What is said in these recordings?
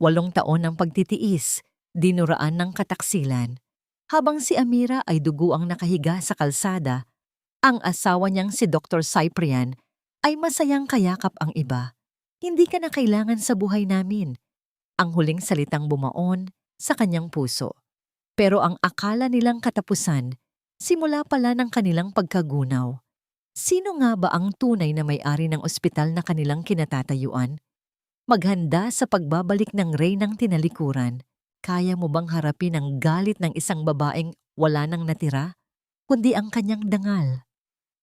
8 taon ng pagtitiis, dinuraan ng kataksilan. Habang si Amira ay duguang nakahiga sa kalsada, ang asawa niyang si Dr. Cyprian ay masayang kayakap ang iba. Hindi ka na kailangan sa buhay namin. Ang huling salitang bumaon sa kanyang puso. Pero ang akala nilang katapusan, simula pala ng kanilang pagkagunaw. Sino nga ba ang tunay na may-ari ng ospital na kanilang kinatatayuan? Maghanda sa pagbabalik ng reynang tinalikuran. Kaya mo bang harapin ang galit ng isang babaeng wala nang natira, kundi ang kanyang dangal?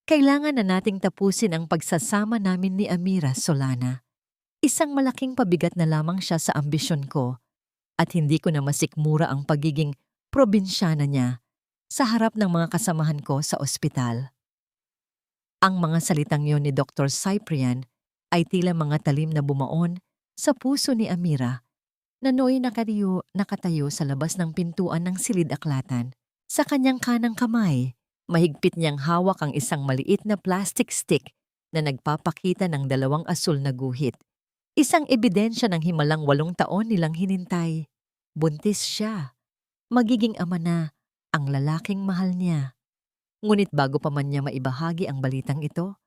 Kailangan na nating tapusin ang pagsasama namin ni Amira Solana. Isang malaking pabigat na lamang siya sa ambisyon ko at hindi ko na masikmura ang pagiging probinsyana niya sa harap ng mga kasamahan ko sa ospital. Ang mga salitang yon ni Dr. Cyprian ay tila mga talim na bumaon sa puso ni Amira na nooy nakatayo sa labas ng pintuan ng silid-aklatan. Sa kanyang kanang kamay, mahigpit niyang hawak ang isang maliit na plastic stick na nagpapakita ng 2 asul na guhit. Isang ebidensya ng himalang 8 taon nilang hinintay. Buntis siya. Magiging ama na ang lalaking mahal niya. Ngunit bago pa man niya maibahagi ang balitang ito,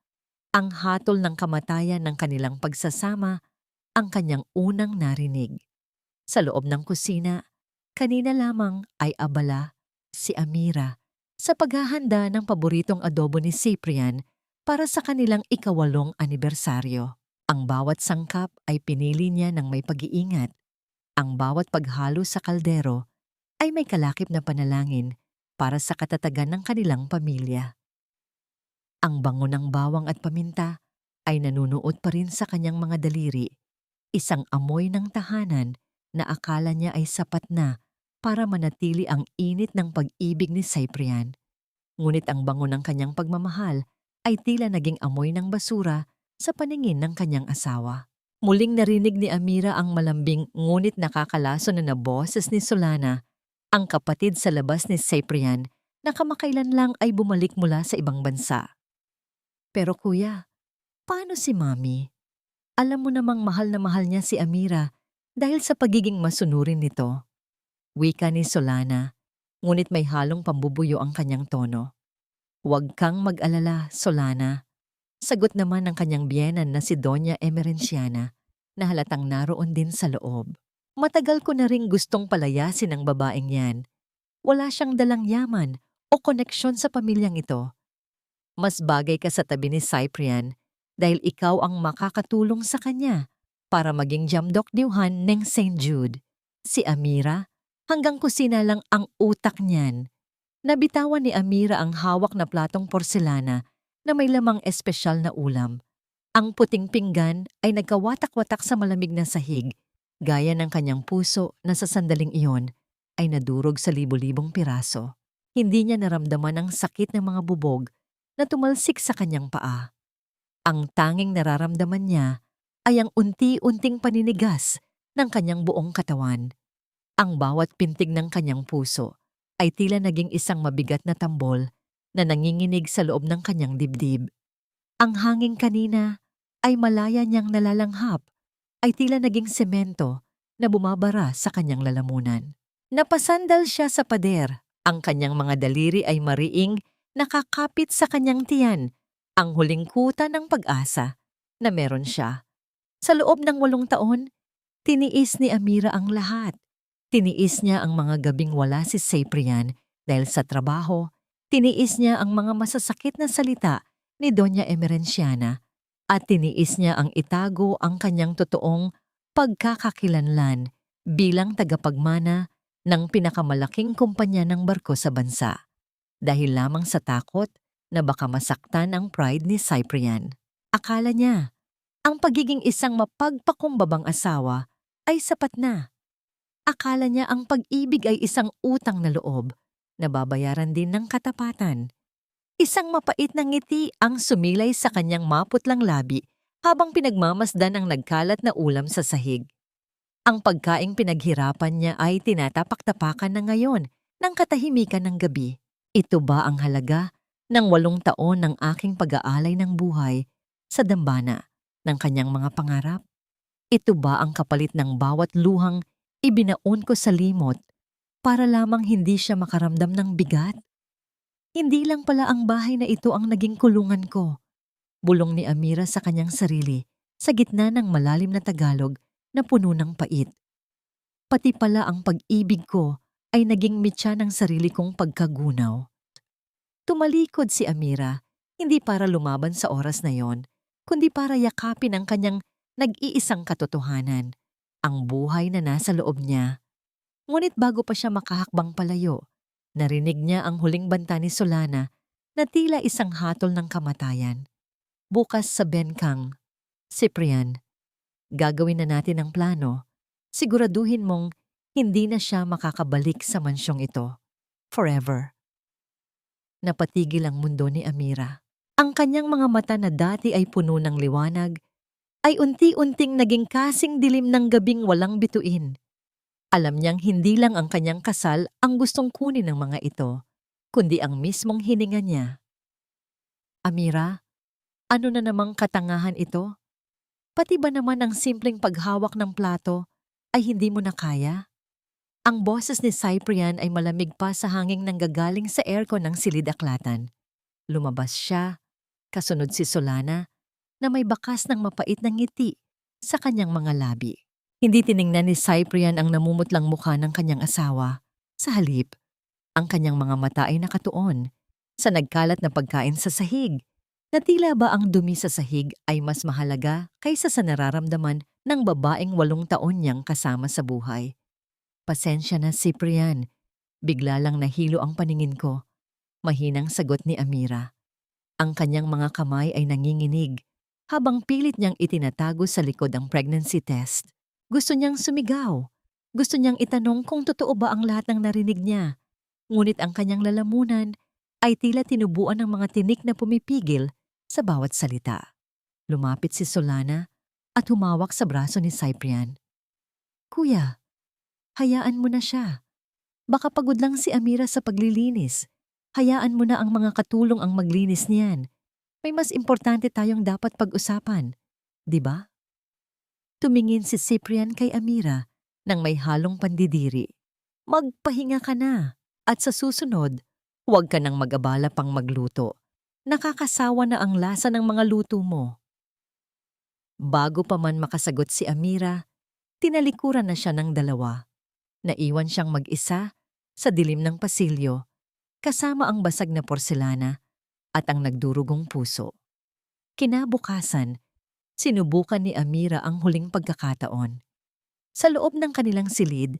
ang hatol ng kamatayan ng kanilang pagsasama ang kanyang unang narinig. Sa loob ng kusina, kanina lamang ay abala si Amira sa paghahanda ng paboritong adobo ni Cyprian para sa kanilang 8 anibersaryo. Ang bawat sangkap ay pinili niya ng may pag-iingat. Ang bawat paghalo sa kaldero ay may kalakip na panalangin para sa katatagan ng kanilang pamilya. Ang bango ng bawang at paminta ay nanunuot pa rin sa kanyang mga daliri, isang amoy ng tahanan na akala niya ay sapat na para manatili ang init ng pag-ibig ni Cyprian. Ngunit ang bango ng kanyang pagmamahal ay tila naging amoy ng basura sa paningin ng kanyang asawa. Muling narinig ni Amira ang malambing ngunit nakakalaso na boses ni Solana, ang kapatid sa labas ni Cyprian na kamakailan lang ay bumalik mula sa ibang bansa. Pero kuya, paano si Mami? Alam mo namang mahal na mahal niya si Amira dahil sa pagiging masunurin nito. Wika ni Solana, ngunit may halong pambubuyo ang kanyang tono. Huwag kang mag-alala, Solana. Sagot naman ng kanyang biyenan na si Doña Emerenciana na halatang naroon din sa loob. Matagal ko na ring gustong palayasin ang babaeng yan. Wala siyang dalang yaman o koneksyon sa pamilyang ito. Mas bagay ka sa tabi ni Cyprian dahil ikaw ang makakatulong sa kanya para maging jamdokdiwhan ng St. Jude. Si Amira, hanggang kusina lang ang utak niyan. Nabitawan ni Amira ang hawak na platong porselana na may lamang espesyal na ulam. Ang puting pinggan ay nagkawatak-watak sa malamig na sahig, gaya ng kanyang puso na sa sandaling iyon ay nadurog sa libo-libong piraso. Hindi niya naramdaman ang sakit ng mga bubog na tumalsik sa kanyang paa. Ang tanging nararamdaman niya ay ang unti-unting paninigas ng kanyang buong katawan. Ang bawat pintig ng kanyang puso ay tila naging isang mabigat na tambol na nanginginig sa loob ng kanyang dibdib. Ang hangin kanina ay malaya niyang nalalanghap, ay tila naging semento na bumabara sa kanyang lalamunan. Napasandal siya sa pader, ang kanyang mga daliri ay mariing nakakapit sa kanyang tiyan, ang huling kuta ng pag-asa na meron siya. Sa loob ng 8 taon, tiniis ni Amira ang lahat. Tiniis niya ang mga gabing wala si Cyprian dahil sa trabaho. Tiniis niya ang mga masasakit na salita ni Doña Emerenciana at tiniis niya ang itago ang kanyang totoong pagkakakilanlan bilang tagapagmana ng pinakamalaking kumpanya ng barko sa bansa dahil lamang sa takot na baka masaktan ang pride ni Cyprian. Akala niya, ang pagiging isang mapagpakumbabang asawa ay sapat na. Akala niya ang pag-ibig ay isang utang na loob na babayaran din ng katapatan. Isang mapait na ngiti ang sumilay sa kanyang maputlang labi habang pinagmamasdan ang nagkalat na ulam sa sahig. Ang pagkaing pinaghirapan niya ay tinatapak-tapakan na ngayon ng katahimikan ng gabi. Ito ba ang halaga ng 8 taon ng aking pag-aalay ng buhay sa dambana ng kanyang mga pangarap? Ito ba ang kapalit ng bawat luhang ibinaon ko sa limot para lamang hindi siya makaramdam ng bigat? Hindi lang pala ang bahay na ito ang naging kulungan ko. Bulong ni Amira sa kanyang sarili sa gitna ng malalim na Tagalog na puno ng pait. Pati pala ang pag-ibig ko ay naging mitya ng sarili kong pagkagunaw. Tumalikod si Amira, hindi para lumaban sa oras na yon, kundi para yakapin ang kanyang nag-iisang katotohanan, ang buhay na nasa loob niya. Ngunit bago pa siya makahakbang palayo, narinig niya ang huling banta ni Solana na tila isang hatol ng kamatayan. Bukas sa Benkang, Cyprian, gagawin na natin ang plano. Siguraduhin mong hindi na siya makakabalik sa mansyong ito. Forever. Napatigil ang mundo ni Amira. Ang kanyang mga mata na dati ay puno ng liwanag ay unti-unting naging kasing dilim ng gabing walang bituin. Alam niyang hindi lang ang kanyang kasal ang gustong kunin ng mga ito, kundi ang mismong hininga niya. Amira, ano na namang katangahan ito? Pati ba naman ang simpleng paghawak ng plato ay hindi mo na kaya? Ang boses ni Cyprian ay malamig pa sa hanging nanggagaling sa aircon ng silid-aklatan. Lumabas siya, kasunod si Solana, na may bakas ng mapait na ngiti sa kanyang mga labi. Hindi tiningnan ni Cyprian ang namumutlang mukha ng kanyang asawa. Sa halip, ang kanyang mga mata ay nakatuon sa nagkalat na pagkain sa sahig, na tila ba ang dumi sa sahig ay mas mahalaga kaysa sa nararamdaman ng babaeng 8 taon niyang kasama sa buhay. Pasensya na, Cyprian. Bigla lang nahilo ang paningin ko. Mahinang sagot ni Amira. Ang kanyang mga kamay ay nanginginig habang pilit niyang itinatago sa likod ang pregnancy test. Gusto niyang sumigaw. Gusto niyang itanong kung totoo ba ang lahat ng narinig niya. Ngunit ang kanyang lalamunan ay tila tinubuan ng mga tinik na pumipigil sa bawat salita. Lumapit si Solana at humawak sa braso ni Cyprian. Kuya, hayaan mo na siya. Baka pagod lang si Amira sa paglilinis. Hayaan mo na ang mga katulong ang maglinis niyan. May mas importante tayong dapat pag-usapan. Di ba? Tumingin si Cyprian kay Amira nang may halong pandidiri. Magpahinga ka na at sa susunod, huwag ka nang mag-abala pang magluto. Nakakasawa na ang lasa ng mga luto mo. Bago pa man makasagot si Amira, tinalikuran na siya ng dalawa. Naiwan siyang mag-isa sa dilim ng pasilyo, kasama ang basag na porselana at ang nagdurugong puso. Kinabukasan, sinubukan ni Amira ang huling pagkakataon. Sa loob ng kanilang silid,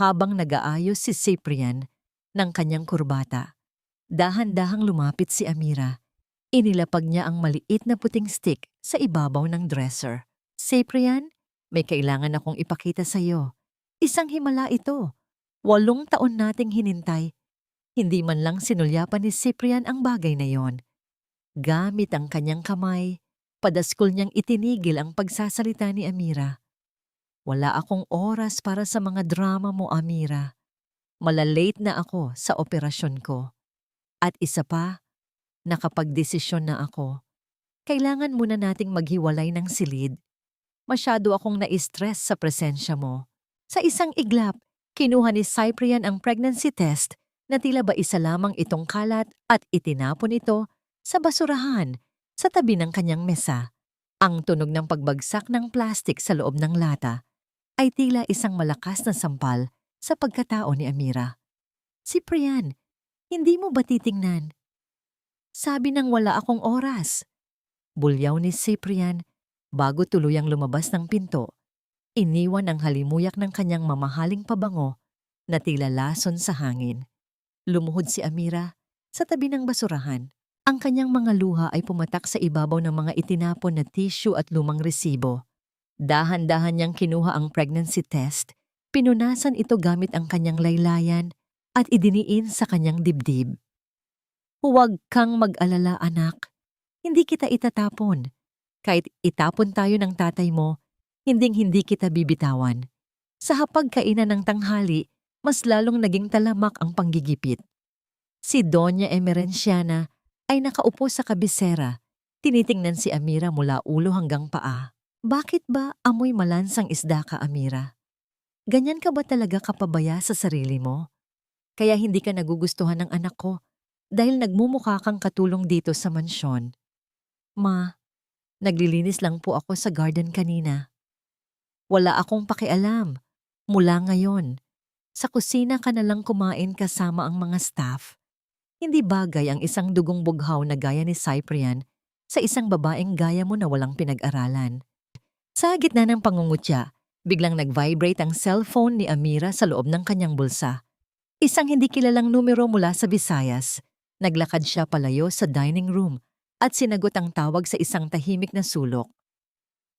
habang nag-aayos si Cyprian ng kanyang kurbata, dahan-dahang lumapit si Amira. Inilapag niya ang maliit na puting stick sa ibabaw ng dresser. Cyprian, may kailangan akong ipakita sa iyo. Isang himala ito. 8 taon nating hinintay. Hindi man lang sinulyapan ni Cyprian ang bagay na yon. Gamit ang kanyang kamay, padaskol niyang itinigil ang pagsasalita ni Amira. Wala akong oras para sa mga drama mo, Amira. Malalate na ako sa operasyon ko. At isa pa, nakapagdesisyon na ako. Kailangan muna nating maghiwalay ng silid. Masyado akong na-stress sa presensya mo. Sa isang iglap, kinuha ni Cyprian ang pregnancy test na tila ba isa lamang itong kalat at itinapon ito sa basurahan sa tabi ng kanyang mesa. Ang tunog ng pagbagsak ng plastik sa loob ng lata ay tila isang malakas na sampal sa pagkatao ni Amira. Cyprian, hindi mo ba titingnan? Sabi nang wala akong oras. Bulyaw ni Cyprian bago tuluyang lumabas ng pinto. Iniwan ang halimuyak ng kanyang mamahaling pabango na tila lason sa hangin. Lumuhod si Amira sa tabi ng basurahan. Ang kanyang mga luha ay pumatak sa ibabaw ng mga itinapon na tissue at lumang resibo. Dahan-dahan niyang kinuha ang pregnancy test, pinunasan ito gamit ang kanyang laylayan at idiniin sa kanyang dibdib. Huwag kang mag-alala, anak. Hindi kita itatapon. Kahit itapon tayo ng tatay mo, hinding-hindi kita bibitawan. Sa hapagkainan ng tanghali, mas lalong naging talamak ang panggigipit. Si Doña Emerenciana ay nakaupo sa kabisera, tinitingnan si Amira mula ulo hanggang paa. Bakit ba amoy malansang isda ka, Amira? Ganyan ka ba talaga kapabaya sa sarili mo? Kaya hindi ka nagugustuhan ng anak ko dahil nagmumukha kang katulong dito sa mansyon. Ma, naglilinis lang po ako sa garden kanina. Wala akong pakialam. Mula ngayon, sa kusina ka na lang kumain kasama ang mga staff. Hindi bagay ang isang dugong bughaw na gaya ni Cyprian sa isang babaeng gaya mo na walang pinag-aralan. Sa gitna ng pangungutya, biglang nag-vibrate ang cellphone ni Amira sa loob ng kanyang bulsa. Isang hindi kilalang numero mula sa Visayas. Naglakad siya palayo sa dining room at sinagot ang tawag sa isang tahimik na sulok.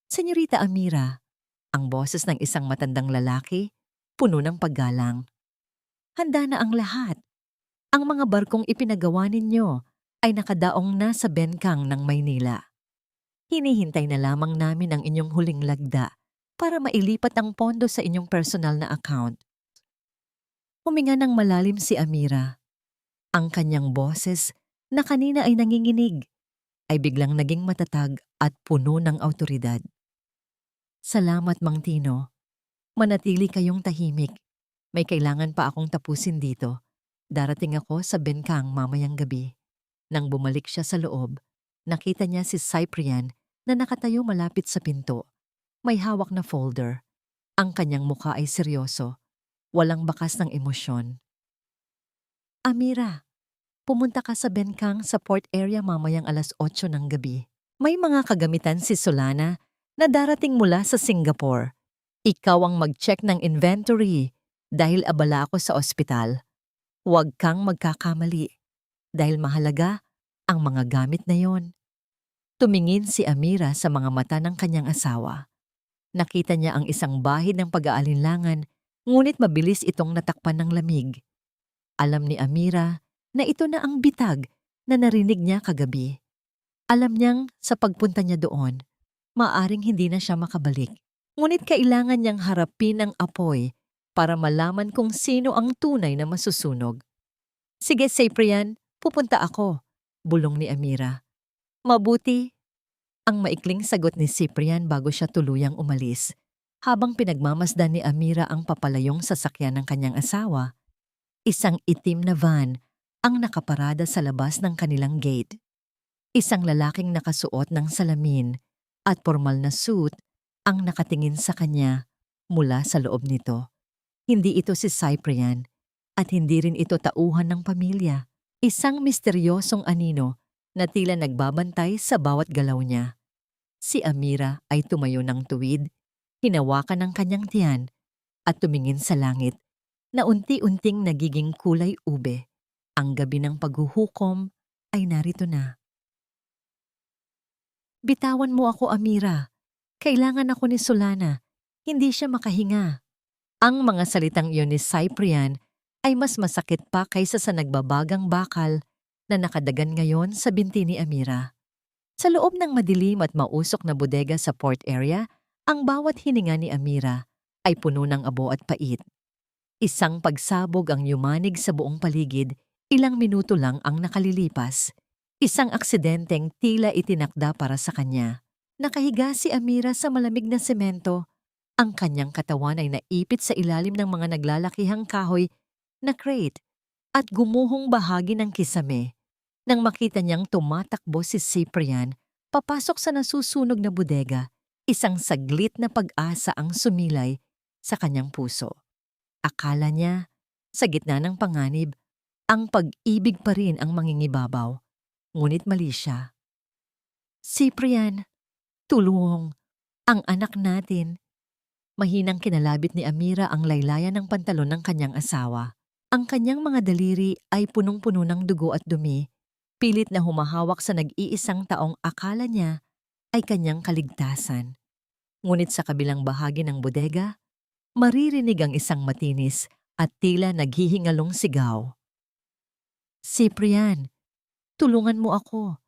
Senyorita Amira, ang boses ng isang matandang lalaki, puno ng paggalang. Handa na ang lahat. Ang mga barkong ipinagawa ninyo ay nakadaong na sa Benkang ng Maynila. Hinihintay na lamang namin ang inyong huling lagda para mailipat ang pondo sa inyong personal na account. Huminga ng malalim si Amira. Ang kanyang boses na kanina ay nanginginig ay biglang naging matatag at puno ng awtoridad. Salamat, Mang Tino. Manatili kayong tahimik. May kailangan pa akong tapusin dito. Darating ako sa Benkang mamayang gabi. Nang bumalik siya sa loob, nakita niya si Cyprian na nakatayo malapit sa pinto. May hawak na folder. Ang kanyang mukha ay seryoso. Walang bakas ng emosyon. Amira, pumunta ka sa Benkang sa port area mamayang 8:00 ng gabi. May mga kagamitan si Solana na darating mula sa Singapore. Ikaw ang mag-check ng inventory dahil abala ako sa ospital. Huwag kang magkakamali dahil mahalaga ang mga gamit na yon. Tumingin si Amira sa mga mata ng kanyang asawa. Nakita niya ang isang bahid ng pag-aalinlangan, ngunit mabilis itong natakpan ng lamig. Alam ni Amira na ito na ang bitag na narinig niya kagabi. Alam niyang sa pagpunta niya doon, maaring hindi na siya makabalik. Ngunit kailangan niyang harapin ang apoy para malaman kung sino ang tunay na masusunog. Sige, Cyprian, pupunta ako, bulong ni Amira. Mabuti, ang maikling sagot ni Cyprian bago siya tuluyang umalis. Habang pinagmamasdan ni Amira ang papalayong sasakyan ng kanyang asawa, isang itim na van ang nakaparada sa labas ng kanilang gate. Isang lalaking nakasuot ng salamin at formal na suit ang nakatingin sa kanya mula sa loob nito. Hindi ito si Cyprian at hindi rin ito tauhan ng pamilya. Isang misteryosong anino na tila nagbabantay sa bawat galaw niya. Si Amira ay tumayo ng tuwid, hinawakan ang kanyang tiyan at tumingin sa langit na unti-unting nagiging kulay ube. Ang gabi ng paghuhukom ay narito na. Bitawan mo ako, Amira. Kailangan ako ni Solana. Hindi siya makahinga. Ang mga salitang iyon ni Cyprian ay mas masakit pa kaysa sa nagbabagang bakal na nakadagan ngayon sa binti ni Amira. Sa loob ng madilim at mausok na bodega sa port area, ang bawat hininga ni Amira ay puno ng abo at pait. Isang pagsabog ang yumanig sa buong paligid, ilang minuto lang ang nakalilipas. Isang aksidenteng tila itinakda para sa kanya. Nakahiga si Amira sa malamig na semento. Ang kanyang katawan ay naipit sa ilalim ng mga naglalakihang kahoy na crate at gumuhong bahagi ng kisame. Nang makita niyang tumatakbo si Cyprian papasok sa nasusunog na bodega, isang saglit na pag-asa ang sumilay sa kanyang puso. Akala niya, sa gitna ng panganib, ang pag-ibig pa rin ang mangingibabaw. Ngunit mali siya. Cyprian, tulong, ang anak natin. Mahinang kinalabit ni Amira ang laylayan ng pantalon ng kanyang asawa. Ang kanyang mga daliri ay punong-puno ng dugo at dumi, pilit na humahawak sa nag-iisang taong akala niya ay kanyang kaligtasan. Ngunit sa kabilang bahagi ng bodega, maririnig ang isang matinis at tila naghihingalong sigaw. Cyprian, tulungan mo ako.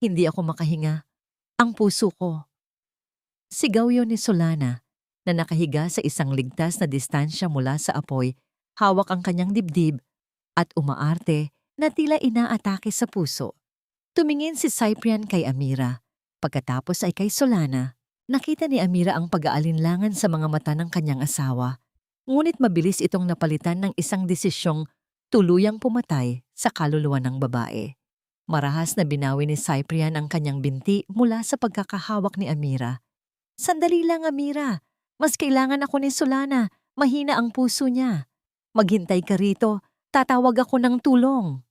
Hindi ako makahinga. Ang puso ko. Sigaw yon ni Solana na nakahiga sa isang ligtas na distansya mula sa apoy, hawak ang kanyang dibdib at umaarte na tila inaatake sa puso. Tumingin si Cyprian kay Amira, pagkatapos ay kay Solana. Nakita ni Amira ang pag-aalinlangan sa mga mata ng kanyang asawa, ngunit mabilis itong napalitan ng isang desisyong tuluyang pumatay sa kaluluwa ng babae. Marahas na binawi ni Cyprian ang kanyang binti mula sa pagkakahawak ni Amira. "Sandali lang, Amira. Mas kailangan ako ni Solana. Mahina ang puso niya. Maghintay ka rito. Tatawag ako ng tulong."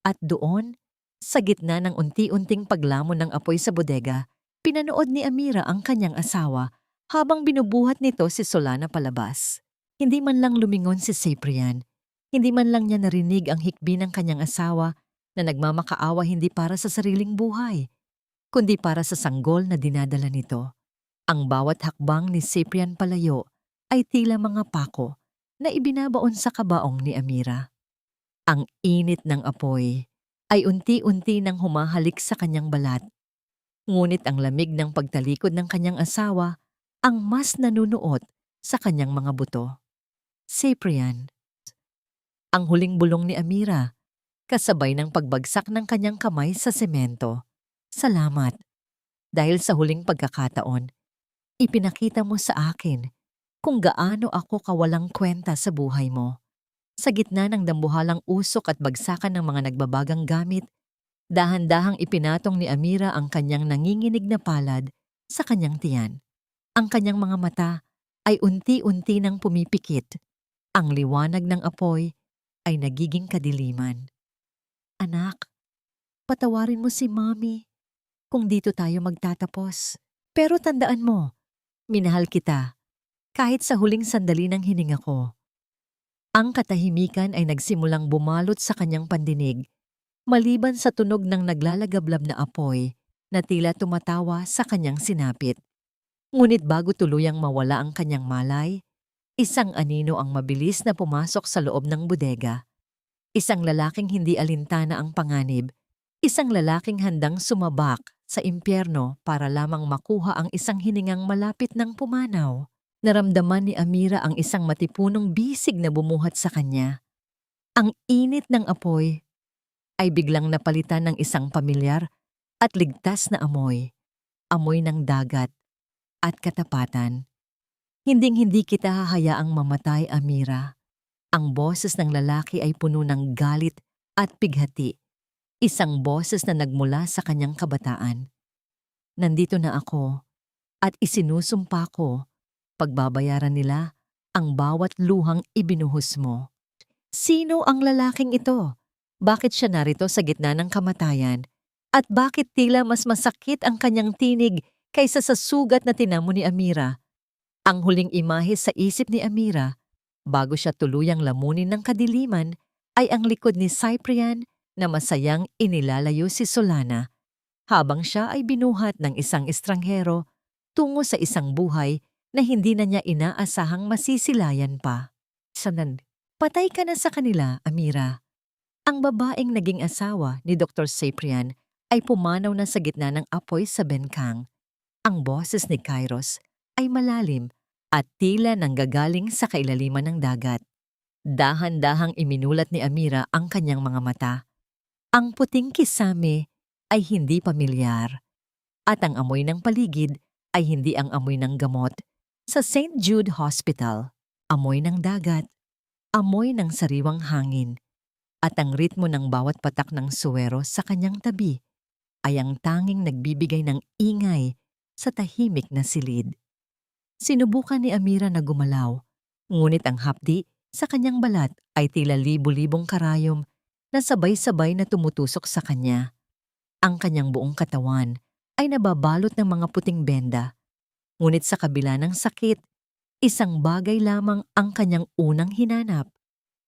At doon, sa gitna ng unti-unting paglamon ng apoy sa bodega, pinanood ni Amira ang kanyang asawa habang binubuhat nito si Solana palabas. Hindi man lang lumingon si Cyprian. Hindi man lang niya narinig ang hikbi ng kanyang asawa na nagmamakaawa hindi para sa sariling buhay, kundi para sa sanggol na dinadala nito. Ang bawat hakbang ni Cyprian palayo ay tila mga pako na ibinabaon sa kabaong ni Amira. Ang init ng apoy ay unti-unti nang humahalik sa kanyang balat. Ngunit ang lamig ng pagtalikod ng kanyang asawa ang mas nanunuot sa kanyang mga buto. "Cyprian." Ang huling bulong ni Amira, kasabay ng pagbagsak ng kanyang kamay sa semento. "Salamat. Dahil sa huling pagkakataon, ipinakita mo sa akin kung gaano ako kawalang kwenta sa buhay mo." Sa gitna ng dambuhalang usok at bagsakan ng mga nagbabagang gamit, dahan-dahang ipinatong ni Amira ang kanyang nanginginig na palad sa kanyang tiyan. Ang kanyang mga mata ay unti-unti nang pumipikit. Ang liwanag ng apoy ay nagiging kadiliman. "Anak, patawarin mo si Mommy kung dito tayo magtatapos. Pero tandaan mo, minahal kita kahit sa huling sandali ng hininga ko." Ang katahimikan ay nagsimulang bumalot sa kanyang pandinig, maliban sa tunog ng naglalagablab na apoy na tila tumatawa sa kanyang sinapit. Ngunit bago tuluyang mawala ang kanyang malay, isang anino ang mabilis na pumasok sa loob ng bodega. Isang lalaking hindi alintana ang panganib, isang lalaking handang sumabak sa impyerno para lamang makuha ang isang hiningang malapit ng pumanaw. Naramdaman ni Amira ang isang matipunong bisig na bumuhat sa kanya. Ang init ng apoy ay biglang napalitan ng isang pamilyar at ligtas na amoy, amoy ng dagat at katapatan. "Hinding-hindi kita hahayaang mamatay, Amira." Ang boses ng lalaki ay puno ng galit at pighati, isang boses na nagmula sa kanyang kabataan. "Nandito na ako at isinusumpa ko, pagbabayaran nila ang bawat luhang ibinuhos mo." Sino ang lalaking ito? Bakit siya narito sa gitna ng kamatayan? At bakit tila mas masakit ang kanyang tinig kaysa sa sugat na tinamo ni Amira? Ang huling imahe sa isip ni Amira, bago siya tuluyang lamunin ng kadiliman, ay ang likod ni Cyprian na masayang inilalayo si Solana, habang siya ay binuhat ng isang estranghero tungo sa isang buhay na hindi na niya inaasahang masisilayan pa. "Patay ka na sa kanila, Amira." Ang babaeng naging asawa ni Dr. Cyprian ay pumanaw na sa gitna ng apoy sa bengkang. Ang boses ni Kairos ay malalim at tila nanggagaling sa kailaliman ng dagat. Dahan-dahang iminulat ni Amira ang kanyang mga mata. Ang puting kisame ay hindi pamilyar, at ang amoy ng paligid ay hindi ang amoy ng gamot sa St. Jude Hospital. Amoy ng dagat, amoy ng sariwang hangin, at ang ritmo ng bawat patak ng suwero sa kanyang tabi ay ang tanging nagbibigay ng ingay sa tahimik na silid. Sinubukan ni Amira na gumalaw, ngunit ang hapdi sa kanyang balat ay tila libu-libong karayom na sabay-sabay na tumutusok sa kanya. Ang kanyang buong katawan ay nababalot ng mga puting benda, ngunit sa kabila ng sakit, isang bagay lamang ang kanyang unang hinanap.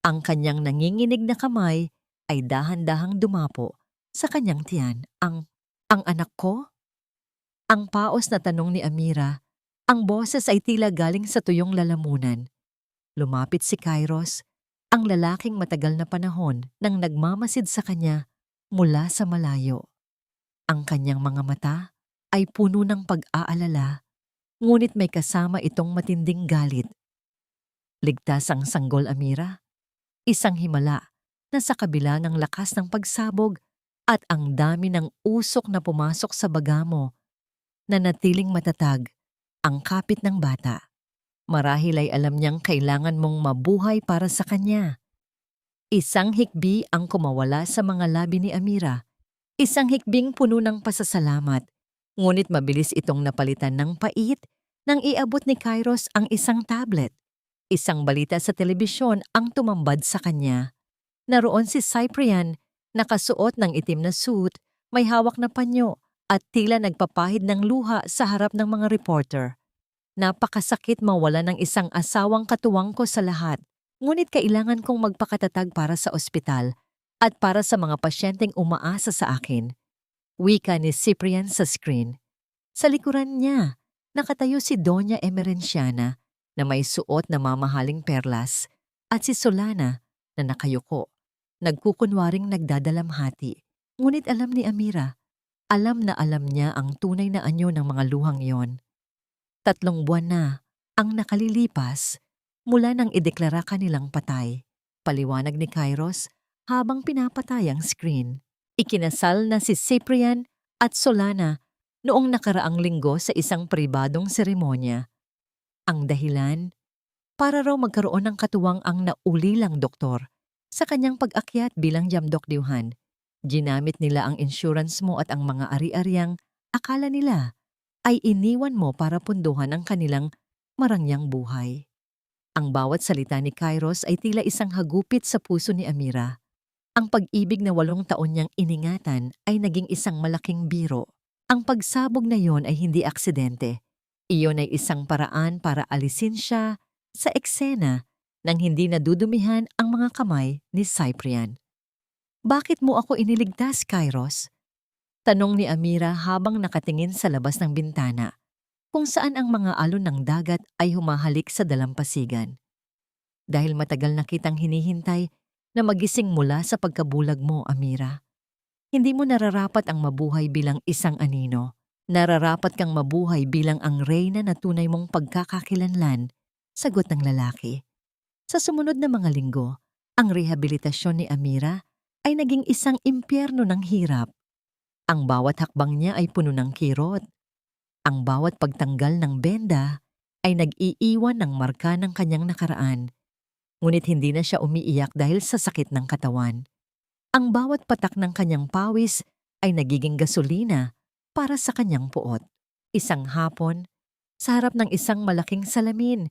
Ang kanyang nanginginig na kamay ay dahan-dahang dumapo sa kanyang tiyan. Ang anak ko?" Ang paos na tanong ni Amira, ang boses ay tila galing sa tuyong lalamunan. Lumapit si Kairos, ang lalaking matagal na panahon nang nagmamasid sa kanya mula sa malayo. Ang kanyang mga mata ay puno ng pag-aalala, ngunit may kasama itong matinding galit. "Ligtas ang sanggol, Amira. Isang himala na sa kabila ng lakas ng pagsabog at ang dami ng usok na pumasok sa baga mo, nanatiling matatag ang kapit ng bata. Marahil ay alam niyang kailangan mong mabuhay para sa kanya. Isang hikbi ang kumawala sa mga labi ni Amira. Isang hikbing puno ng pasasalamat. Ngunit mabilis itong napalitan ng pait nang iabot ni Kairos ang isang tablet. Isang balita sa telebisyon ang tumambad sa kanya. Naroon si Cyprian, nakasuot ng itim na suit, may hawak na panyo at tila nagpapahid ng luha sa harap ng mga reporter. Napakasakit mawala ng isang asawang katuwang ko sa lahat, ngunit kailangan kong magpakatatag para sa ospital at para sa mga pasyenteng umaasa sa akin. Wika ni Cyprian sa screen. Sa likuran niya, nakatayo si Doña Emerenciana na may suot na mamahaling perlas at si Solana na nakayuko, nagkukunwaring nagdadalamhati. Ngunit alam ni Amira, alam na alam niya ang tunay na anyo ng mga luhang iyon. 3 buwan na ang nakalilipas mula nang ideklara kanilang patay. Paliwanag ni Kairos habang pinapatay ang screen. Ikinasal na si Cyprian at Solana noong nakaraang linggo sa isang pribadong seremonya. Ang dahilan? Para raw magkaroon ng katuwang ang naulilang doktor sa kanyang pag-akyat bilang jamdokdiuhan. Ginamit nila ang insurance mo at ang mga ari-ariang akala nila ay iniwan mo para punduhan ang kanilang marangyang buhay. Ang bawat salita ni Kairos ay tila isang hagupit sa puso ni Amira. Ang pag-ibig na 8 taon niyang iningatan ay naging isang malaking biro. Ang pagsabog na yon ay hindi aksidente. Iyon ay isang paraan para alisin siya sa eksena nang hindi nadudumihan ang mga kamay ni Cyprian. Bakit mo ako iniligtas, Kairos? Tanong ni Amira habang nakatingin sa labas ng bintana, kung saan ang mga alon ng dagat ay humahalik sa dalampasigan. Dahil matagal na kitang hinihintay na magising mula sa pagkabulag mo, Amira. Hindi mo nararapat ang mabuhay bilang isang anino. Nararapat kang mabuhay bilang ang reyna na tunay mong pagkakakilanlan, sagot ng lalaki. Sa sumunod na mga linggo, ang rehabilitasyon ni Amira ay naging isang impyerno ng hirap. Ang bawat hakbang niya ay puno ng kirot. Ang bawat pagtanggal ng benda ay nag-iiwan ng marka ng kanyang nakaraan. Ngunit hindi na siya umiiyak dahil sa sakit ng katawan. Ang bawat patak ng kanyang pawis ay nagiging gasolina para sa kanyang puot. Isang hapon, sa harap ng isang malaking salamin,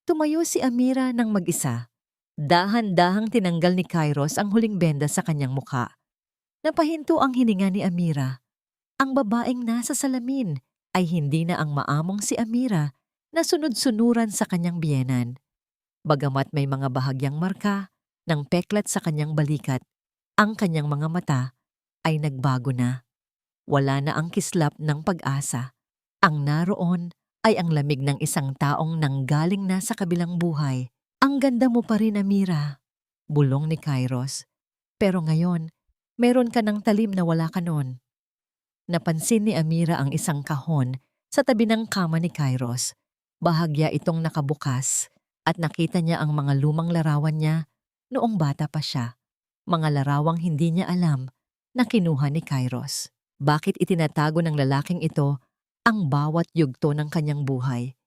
tumayo si Amira ng mag-isa. Dahan-dahang tinanggal ni Kairos ang huling benda sa kanyang mukha. Napahinto ang hininga ni Amira. Ang babaeng nasa salamin ay hindi na ang maamong si Amira na sunod-sunuran sa kanyang biyenan. Bagamat may mga bahagyang marka ng peklat sa kanyang balikat, ang kanyang mga mata ay nagbago na. Wala na ang kislap ng pag-asa. Ang naroon ay ang lamig ng isang taong nanggaling na sa kabilang buhay. Ang ganda mo pa rin, Amira, bulong ni Kairos. Pero ngayon, meron ka ng talim na wala ka noon. Napansin ni Amira ang isang kahon sa tabi ng kama ni Kairos. Bahagya itong nakabukas at nakita niya ang mga lumang larawan niya noong bata pa siya. Mga larawang hindi niya alam na kinuha ni Kairos. Bakit itinatago ng lalaking ito ang bawat yugto ng kanyang buhay?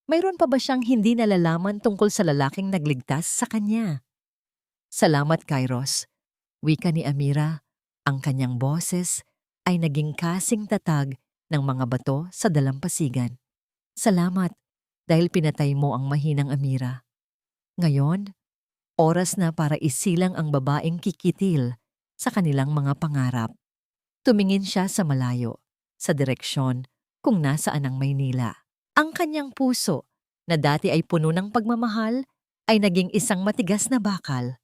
Mayroon pa ba siyang hindi nalalaman tungkol sa lalaking nagligtas sa kanya? Salamat, Kairos. Wika ni Amira, ang kanyang boses ay naging kasing tatag ng mga bato sa dalampasigan. Salamat dahil pinatay mo ang mahinang Amira. Ngayon, oras na para isilang ang babaeng kikitil sa kanilang mga pangarap. Tumingin siya sa malayo, sa direksyon kung nasaan ang Maynila. Ang kanyang puso, na dati ay puno ng pagmamahal, ay naging isang matigas na bakal.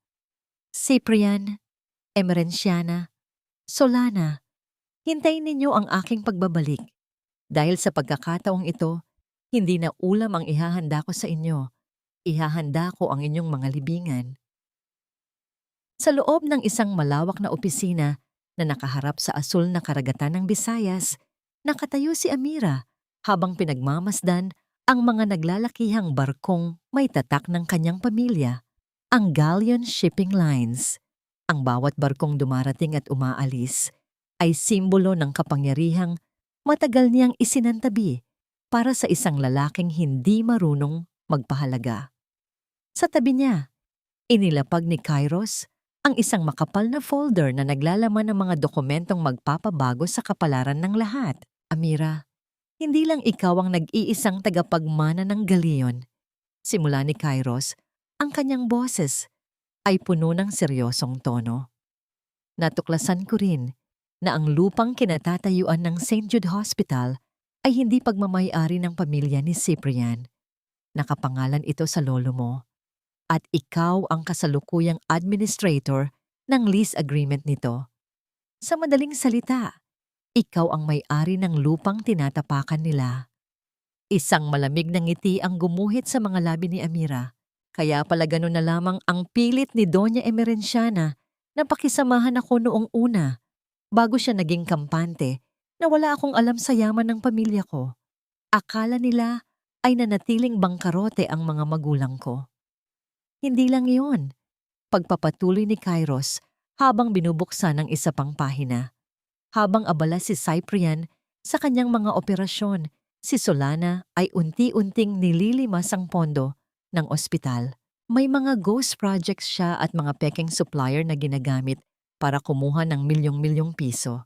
Cyprian, Emerenciana, Solana, hintayin ninyo ang aking pagbabalik. Dahil sa pagkakataong ito, hindi na ulam ang ihahanda ko sa inyo. Ihahanda ko ang inyong mga libingan. Sa loob ng isang malawak na opisina na nakaharap sa asul na karagatan ng Visayas, nakatayo si Amira habang pinagmamasdan ang mga naglalakihang barkong may tatak ng kanyang pamilya, ang Galleon Shipping Lines. Ang bawat barkong dumarating at umaalis ay simbolo ng kapangyarihang matagal niyang isinantabi para sa isang lalaking hindi marunong magpahalaga. Sa tabi niya, inilapag ni Kairos ang isang makapal na folder na naglalaman ng mga dokumentong magpapabago sa kapalaran ng lahat. Amira, hindi lang ikaw ang nag-iisang tagapagmana ng galiyon. Simula ni Kairos, ang kanyang boses ay puno ng seryosong tono. Natuklasan ko rin na ang lupang kinatatayuan ng St. Jude Hospital ay hindi pagmamay-ari ng pamilya ni Cyprian. Nakapangalan ito sa lolo mo at ikaw ang kasalukuyang administrator ng lease agreement nito. Sa madaling salita, ikaw ang may-ari ng lupang tinatapakan nila. Isang malamig na ngiti ang gumuhit sa mga labi ni Amira. Kaya pala ganun na lamang ang pilit ni Doña Emerenciana na pakisamahan ako noong una, bago siya naging kampante, na wala akong alam sa yaman ng pamilya ko. Akala nila ay nanatiling bangkarote ang mga magulang ko. Hindi lang iyon. Pagpapatuloy ni Kairos habang binubuksan ang isa pang pahina. Habang abala si Cyprian sa kanyang mga operasyon, si Solana ay unti-unting nililimas ang pondo ng ospital. May mga ghost projects siya at mga peking supplier na ginagamit para kumuha ng milyong-milyong piso.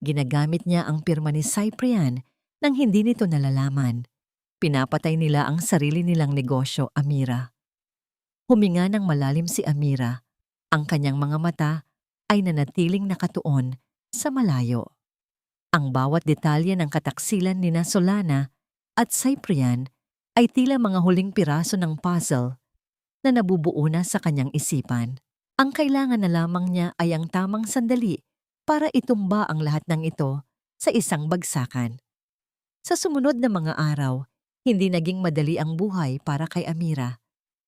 Ginagamit niya ang pirma ni Cyprian nang hindi nito nalalaman. Pinapatay nila ang sarili nilang negosyo, Amira. Huminga ng malalim si Amira. Ang kanyang mga mata ay nanatiling nakatuon sa malayo. Ang bawat detalye ng kataksilan ni Solana at Cyprian ay tila mga huling piraso ng puzzle na nabubuo na sa kanyang isipan. Ang kailangan na lamang niya ay ang tamang sandali para itumba ang lahat ng ito sa isang bagsakan. Sa sumunod na mga araw, hindi naging madali ang buhay para kay Amira.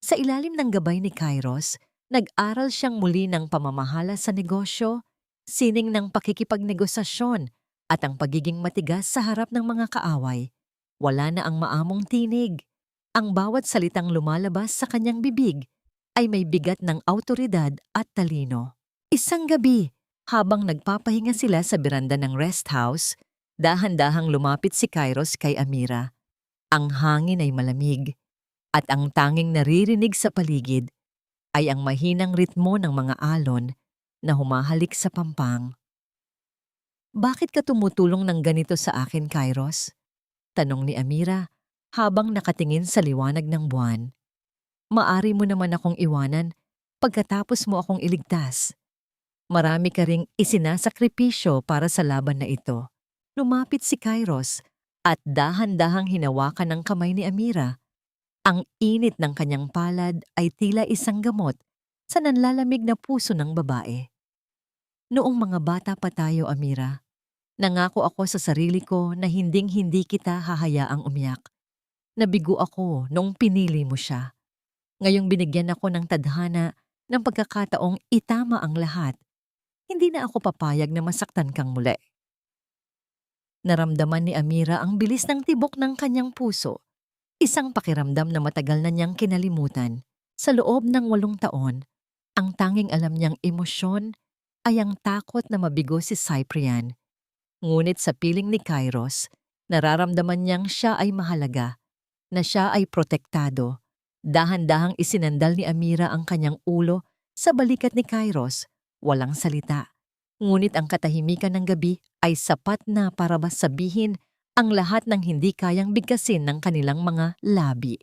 Sa ilalim ng gabay ni Kairos, nag-aral siyang muli ng pamamahala sa negosyo, sining ng pakikipagnegosasyon at ang pagiging matigas sa harap ng mga kaaway. Wala na ang maamong tinig. Ang bawat salitang lumalabas sa kanyang bibig ay may bigat ng awtoridad at talino. Isang gabi, habang nagpapahinga sila sa beranda ng rest house, dahan-dahang lumapit si Kairos kay Amira. Ang hangin ay malamig at ang tanging naririnig sa paligid ay ang mahinang ritmo ng mga alon na humahalik sa pampang. "Bakit ka tumutulong ng ganito sa akin, Kairos?" tanong ni Amira habang nakatingin sa liwanag ng buwan. "Maari mo naman akong iwanan pagkatapos mo akong iligtas. Marami ka ring isinasakripisyo para sa laban na ito." Lumapit si Kairos at dahan-dahang hinawakan ng kamay ni Amira. Ang init ng kanyang palad ay tila isang gamot sa nanlalamig na puso ng babae. "Noong mga bata pa tayo, Amira, nangako ako sa sarili ko na hinding-hindi kita hahayaang umiyak. Nabigo ako noong pinili mo siya. Ngayong binigyan ako ng tadhana ng pagkakataong itama ang lahat, hindi na ako papayag na masaktan kang muli." Naramdaman ni Amira ang bilis ng tibok ng kanyang puso. Isang pakiramdam na matagal na niyang kinalimutan. Sa loob ng 8 taon, ang tanging alam niyang emosyon ay ang takot na mabigo si Cyprian. Ngunit sa piling ni Kairos, nararamdaman niyang siya ay mahalaga, na siya ay protektado. Dahan-dahang isinandal ni Amira ang kanyang ulo sa balikat ni Kairos, walang salita. Ngunit ang katahimikan ng gabi ay sapat na para ba sabihin ang lahat ng hindi kayang bigkasin ng kanilang mga labi.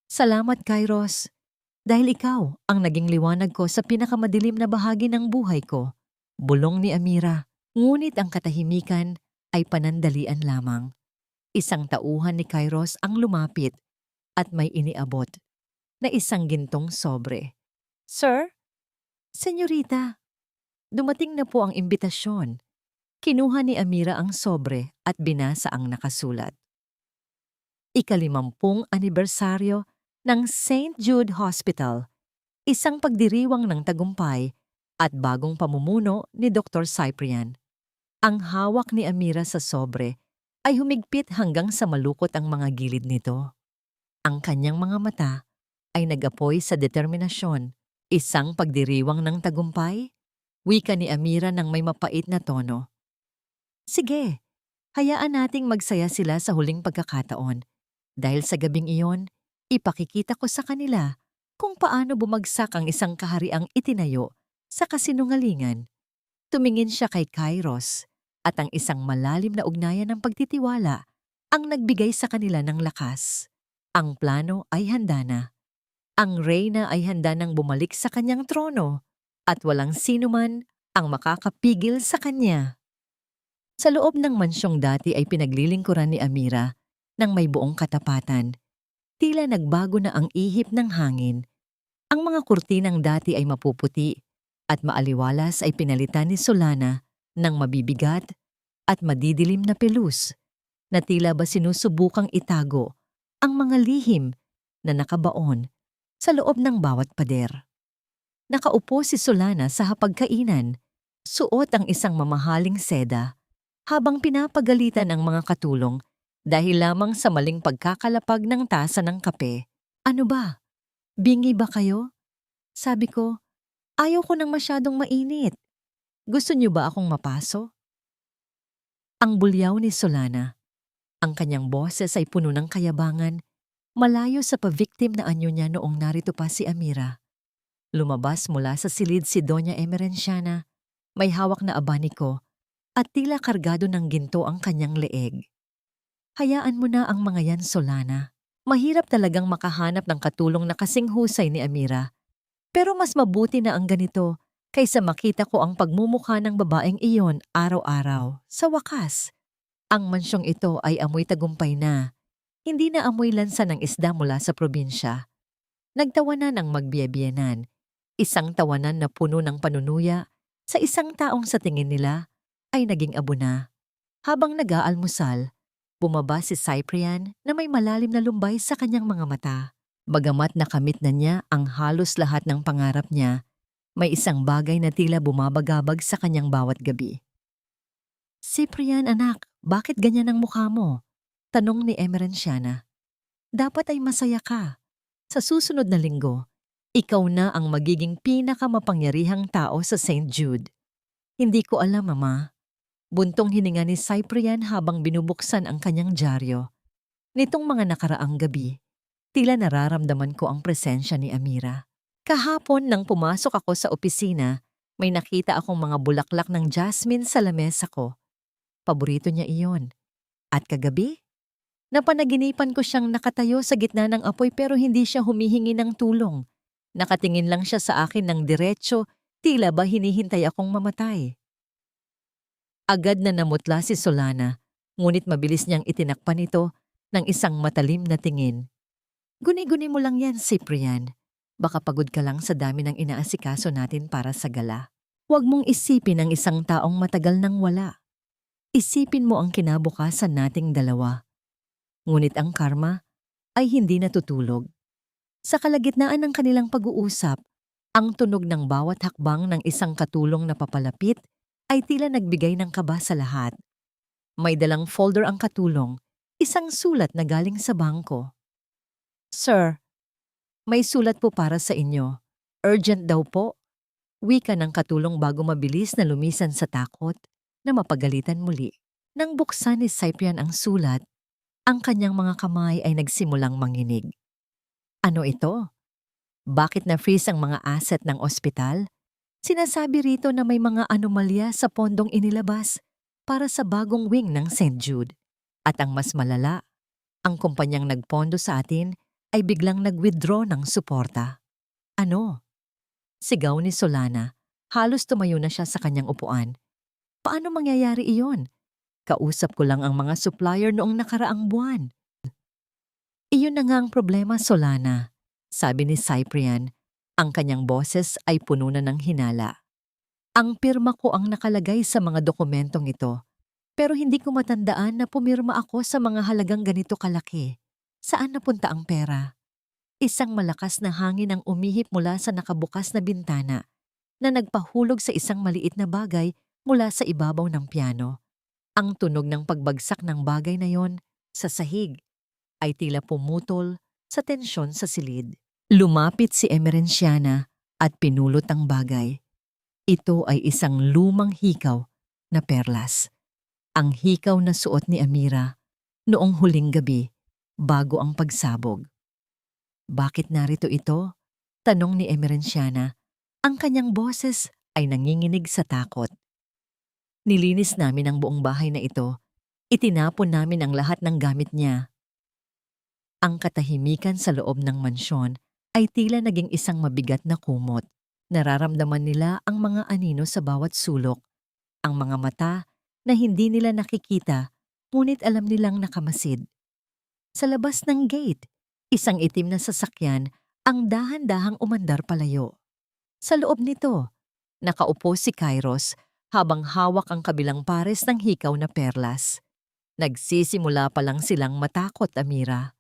"Salamat, Kairos. Dahil ikaw ang naging liwanag ko sa pinakamadilim na bahagi ng buhay ko." Bulong ni Amira. Ngunit ang katahimikan ay panandalian lamang. Isang tauhan ni Kairos ang lumapit at may iniabot na isang gintong sobre. "Sir? Senyorita, dumating na po ang imbitasyon." Kinuha ni Amira ang sobre at binasa ang nakasulat. "Ika-50 anibersaryo ng St. Jude Hospital, isang pagdiriwang ng tagumpay at bagong pamumuno ni Dr. Cyprian." Ang hawak ni Amira sa sobre ay humigpit hanggang sa malukot ang mga gilid nito. Ang kanyang mga mata ay nagapoy sa determinasyon. "Isang pagdiriwang ng tagumpay?" Wika ni Amira ng may mapait na tono. "Sige, Hayaan nating magsaya sila sa huling pagkakataon. Dahil sa gabing iyon, ipakikita ko sa kanila kung paano bumagsak ang isang kahariang itinayo sa kasinungalingan. Tumingin siya kay Kairos at ang isang malalim na ugnayan ng pagtitiwala ang nagbigay sa kanila ng lakas. Ang plano ay handa na. Ang reyna ay handa nang bumalik sa kanyang trono at walang sinuman ang makakapigil sa kanya. Sa loob ng mansyong dati ay pinaglilingkuran ni Amira ng may buong katapatan. Tila nagbago na ang ihip ng hangin. Ang mga kurtinang dati ay mapuputi at maaliwalas ay pinalitan ni Solana ng mabibigat at madidilim na pelus na tila ba sinusubukang itago ang mga lihim na nakabaon sa loob ng bawat pader. Nakaupo si Solana sa hapagkainan, suot ang isang mamahaling seda, habang pinapagalitan ang mga katulong dahil lamang sa maling pagkakalapag ng tasa ng kape. Ano ba? Bingi ba kayo? Sabi ko, ayaw ko nang masyadong mainit. Gusto niyo ba akong mapaso? Ang bulyaw ni Solana. Ang kanyang boses ay puno ng kayabangan, malayo sa pa-victim na anyo niya noong narito pa si Amira. Lumabas mula sa silid si Doña Emerenciana, may hawak na abaniko at tila kargado ng ginto ang kanyang leeg. Hayaan mo na ang mga yan, Solana. Mahirap talagang makahanap ng katulong na kasing husay ni Amira. Pero mas mabuti na ang ganito kaysa makita ko ang pagmumukha ng babaeng iyon araw-araw. Sa wakas, ang mansyong ito ay amoy tagumpay na. Hindi na amoy lansa ng isda mula sa probinsya. Nagtawanan ang magbiyebiyenan. Isang tawanan na puno ng panunuya sa isang taong sa tingin nila ay naging abo na. Habang nag-aalmusal, bumaba si Cyprian na may malalim na lumbay sa kanyang mga mata. Bagamat nakamit na niya ang halos lahat ng pangarap niya, may isang bagay na tila bumabagabag sa kanyang bawat gabi. Cyprian, anak, bakit ganyan ang mukha mo? Tanong ni Emerenciana. Dapat ay masaya ka. Sa susunod na linggo, ikaw na ang magiging pinakamakapangyarihang tao sa St. Jude. Hindi ko alam, Mama. Buntong hininga ni Cyprian habang binubuksan ang kanyang dyaryo. Nitong mga nakaraang gabi, tila nararamdaman ko ang presensya ni Amira. Kahapon nang pumasok ako sa opisina, may nakita akong mga bulaklak ng jasmine sa lamesa ko. Paborito niya iyon. At kagabi, napanaginipan ko siyang nakatayo sa gitna ng apoy pero hindi siya humihingi ng tulong. Nakatingin lang siya sa akin ng diretso, tila ba hinihintay akong mamatay. Agad na namutla si Solana, ngunit mabilis niyang itinakpan ito ng isang matalim na tingin. Guni-guni mo lang yan, Cyprian. Baka pagod ka lang sa dami ng inaasikaso natin para sa gala. Huwag mong isipin ang isang taong matagal nang wala. Isipin mo ang kinabukasan nating dalawa. Ngunit ang karma ay hindi natutulog. Sa kalagitnaan ng kanilang pag-uusap, ang tunog ng bawat hakbang ng isang katulong na papalapit ay tila nagbigay ng kaba sa lahat. May dalang folder ang katulong, isang sulat na galing sa bangko. Sir, may sulat po para sa inyo. Urgent daw po. Wika ng katulong bago mabilis na lumisan sa takot na mapagalitan muli. Nang buksan ni Cyprian ang sulat, ang kanyang mga kamay ay nagsimulang manginig. Ano ito? Bakit na-freeze ang mga asset ng ospital? Sinasabi rito na may mga anomalya sa pondong inilabas para sa bagong wing ng St. Jude. At ang mas malala, ang kumpanyang nagpondo sa atin ay biglang nag-withdraw ng suporta. Ano? Sigaw ni Solana. Halos tumayo na siya sa kanyang upuan. Paano mangyayari iyon? Kausap ko lang ang mga supplier noong nakaraang buwan. Iyon na nga ang problema, Solana. Sabi ni Cyprian, ang kanyang boses ay puno na ng hinala. Ang pirma ko ang nakalagay sa mga dokumentong ito, pero hindi ko matandaan na pumirma ako sa mga halagang ganito kalaki. Saan napunta ang pera? Isang malakas na hangin ang umihip mula sa nakabukas na bintana na nagpahulog sa isang maliit na bagay mula sa ibabaw ng piano. Ang tunog ng pagbagsak ng bagay na yon sa sahig ay tila pumutol sa tensyon sa silid. Lumapit si Emerenciana at pinulot ang bagay. Ito ay isang lumang hikaw na perlas. Ang hikaw na suot ni Amira noong huling gabi bago ang pagsabog. Bakit narito ito? Tanong ni Emerenciana. Ang kanyang boses ay nanginginig sa takot. Nilinis namin ang buong bahay na ito. Itinapon namin ang lahat ng gamit niya. Ang katahimikan sa loob ng mansyon ay tila naging isang mabigat na kumot. Nararamdaman nila ang mga anino sa bawat sulok. Ang mga mata na hindi nila nakikita, ngunit alam nilang nakamasid. Sa labas ng gate, isang itim na sasakyan ang dahan-dahang umandar palayo. Sa loob nito, nakaupo si Kairos habang hawak ang kabilang pares ng hikaw na perlas. Nagsisimula pa lang silang matakot, Amira.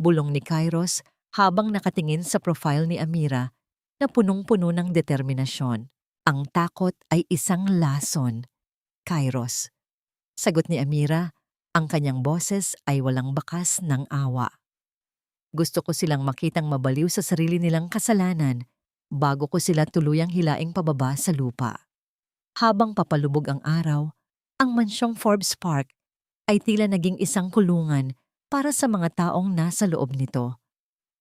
Bulong ni Kairos habang nakatingin sa profile ni Amira na punong-puno ng determinasyon. Ang takot ay isang lason. Kairos. Sagot ni Amira, ang kanyang boses ay walang bakas ng awa. Gusto ko silang makitang mabaliw sa sarili nilang kasalanan bago ko sila tuluyang hilaing pababa sa lupa. Habang papalubog ang araw, ang mansyong Forbes Park ay tila naging isang kulungan para sa mga taong nasa loob nito.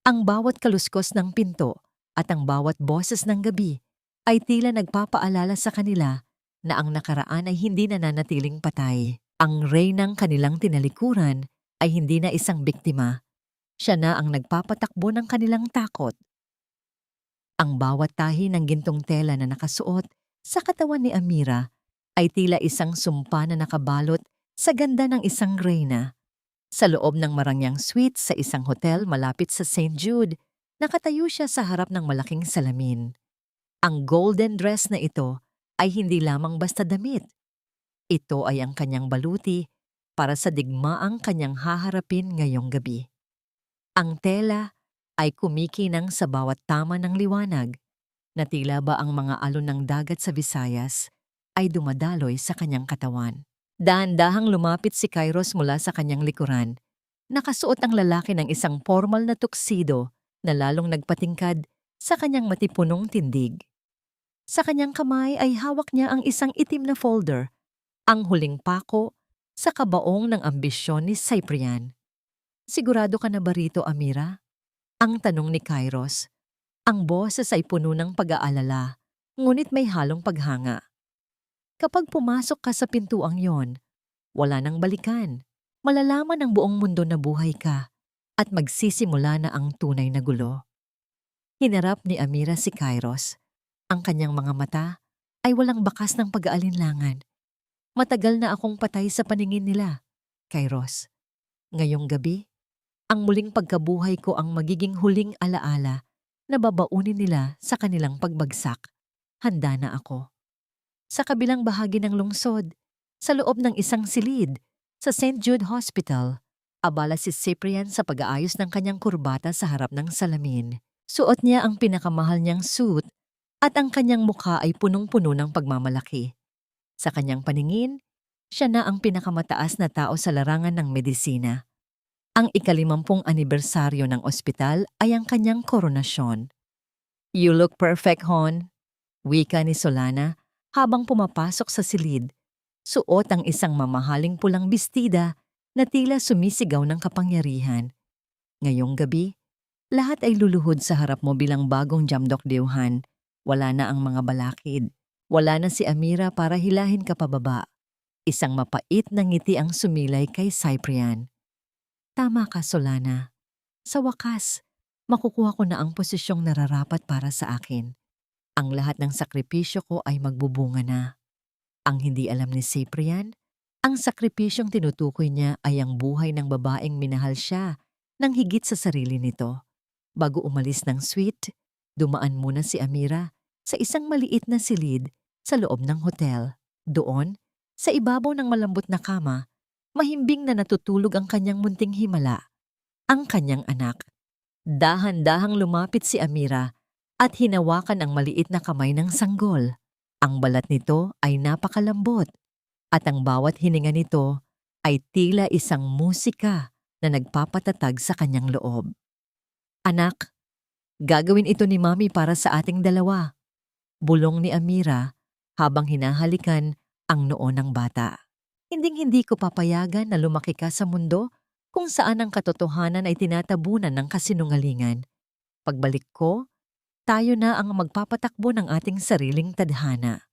Ang bawat kaluskos ng pinto at ang bawat boses ng gabi ay tila nagpapaalala sa kanila na ang nakaraan ay hindi nananatiling patay. Ang reynang kanilang tinalikuran ay hindi na isang biktima. Siya na ang nagpapatakbo ng kanilang takot. Ang bawat tahi ng gintong tela na nakasuot sa katawan ni Amira ay tila isang sumpa na nakabalot sa ganda ng isang reyna. Sa loob ng marangyang suite sa isang hotel malapit sa St. Jude, nakatayo siya sa harap ng malaking salamin. Ang golden dress na ito ay hindi lamang basta damit. Ito ay ang kanyang baluti para sa digmaang kanyang haharapin ngayong gabi. Ang tela ay kumikinang sa bawat tama ng liwanag na tila ba ang mga alon ng dagat sa Visayas ay dumadaloy sa kanyang katawan. Dahan-dahang lumapit si Kairos mula sa kanyang likuran. Nakasuot ang lalaki ng isang formal na tuxedo na lalong nagpatingkad sa kanyang matipunong tindig. Sa kanyang kamay ay hawak niya ang isang itim na folder, ang huling pako sa kabaong ng ambisyon ni Cyprian. Sigurado ka na ba rito, Amira? Ang tanong ni Kairos. Ang boses ay puno ng pag-aalala, ngunit may halong paghanga. Kapag pumasok ka sa pintuang yon, wala nang balikan. Malalaman ng buong mundo na buhay ka at magsisimula na ang tunay na gulo. Hinarap ni Amira si Kairos. Ang kanyang mga mata ay walang bakas ng pag-aalinlangan. Matagal na akong patay sa paningin nila, Kairos. Ngayong gabi, ang muling pagkabuhay ko ang magiging huling alaala na babaunin nila sa kanilang pagbagsak. Handa na ako. Sa kabilang bahagi ng lungsod, sa loob ng isang silid, sa St. Jude Hospital, abala si Cyprian sa pag-aayos ng kanyang kurbata sa harap ng salamin. Suot niya ang pinakamahal niyang suit at ang kanyang mukha ay punong-puno ng pagmamalaki. Sa kanyang paningin, siya na ang pinakamataas na tao sa larangan ng medisina. Ang ika-50 anibersaryo ng ospital ay ang kanyang koronasyon. "You look perfect, Hon," wika ni Solana habang pumapasok sa silid. Suot ang isang mamahaling pulang bestida na tila sumisigaw ng kapangyarihan. Ngayong gabi, lahat ay luluhod sa harap mo bilang bagong jamdokdeuhan. Wala na ang mga balakid. Wala na si Amira para hilahin ka pababa. Isang mapait na ngiti ang sumilay kay Cyprian. Tama ka, Solana. Sa wakas, makukuha ko na ang posisyong nararapat para sa akin. Ang lahat ng sakripisyo ko ay magbubunga na. Ang hindi alam ni Cyprian, ang sakripisyong tinutukoy niya ay ang buhay ng babaeng minahal siya ng higit sa sarili nito. Bago umalis ng suite, dumaan muna si Amira sa isang maliit na silid sa loob ng hotel. Doon, sa ibabaw ng malambot na kama, mahimbing na natutulog ang kanyang munting himala, ang kanyang anak. Dahan-dahang lumapit si Amira at hinawakan ang maliit na kamay ng sanggol. Ang balat nito ay napakalambot at ang bawat hininga nito ay tila isang musika na nagpapatatag sa kanyang loob. "Anak, gagawin ito ni Mami para sa ating dalawa," bulong ni Amira habang hinahalikan ang noo ng bata. Hinding-hindi ko papayagan na lumaki ka sa mundo kung saan ang katotohanan ay tinatabunan ng kasinungalingan. Pagbalik ko, tayo na ang magpapatakbo ng ating sariling tadhana.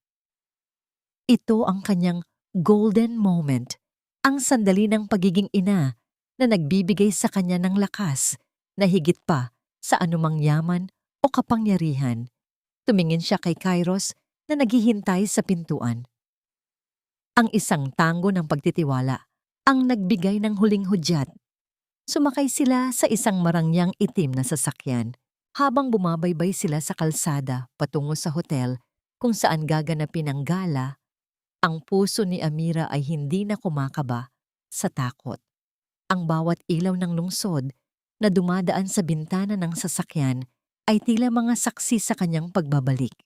Ito ang kanyang golden moment, ang sandali ng pagiging ina na nagbibigay sa kanya ng lakas na higit pa sa anumang yaman o kapangyarihan. Tumingin siya kay Kairos na naghihintay sa pintuan. Ang isang tango ng pagtitiwala ang nagbigay ng huling hudyat. Sumakay sila sa isang marangyang itim na sasakyan habang bumabaybay sila sa kalsada patungo sa hotel kung saan gaganapin ang gala. Ang puso ni Amira ay hindi na kumakaba sa takot. Ang bawat ilaw ng lungsod na dumadaan sa bintana ng sasakyan ay tila mga saksi sa kanyang pagbabalik.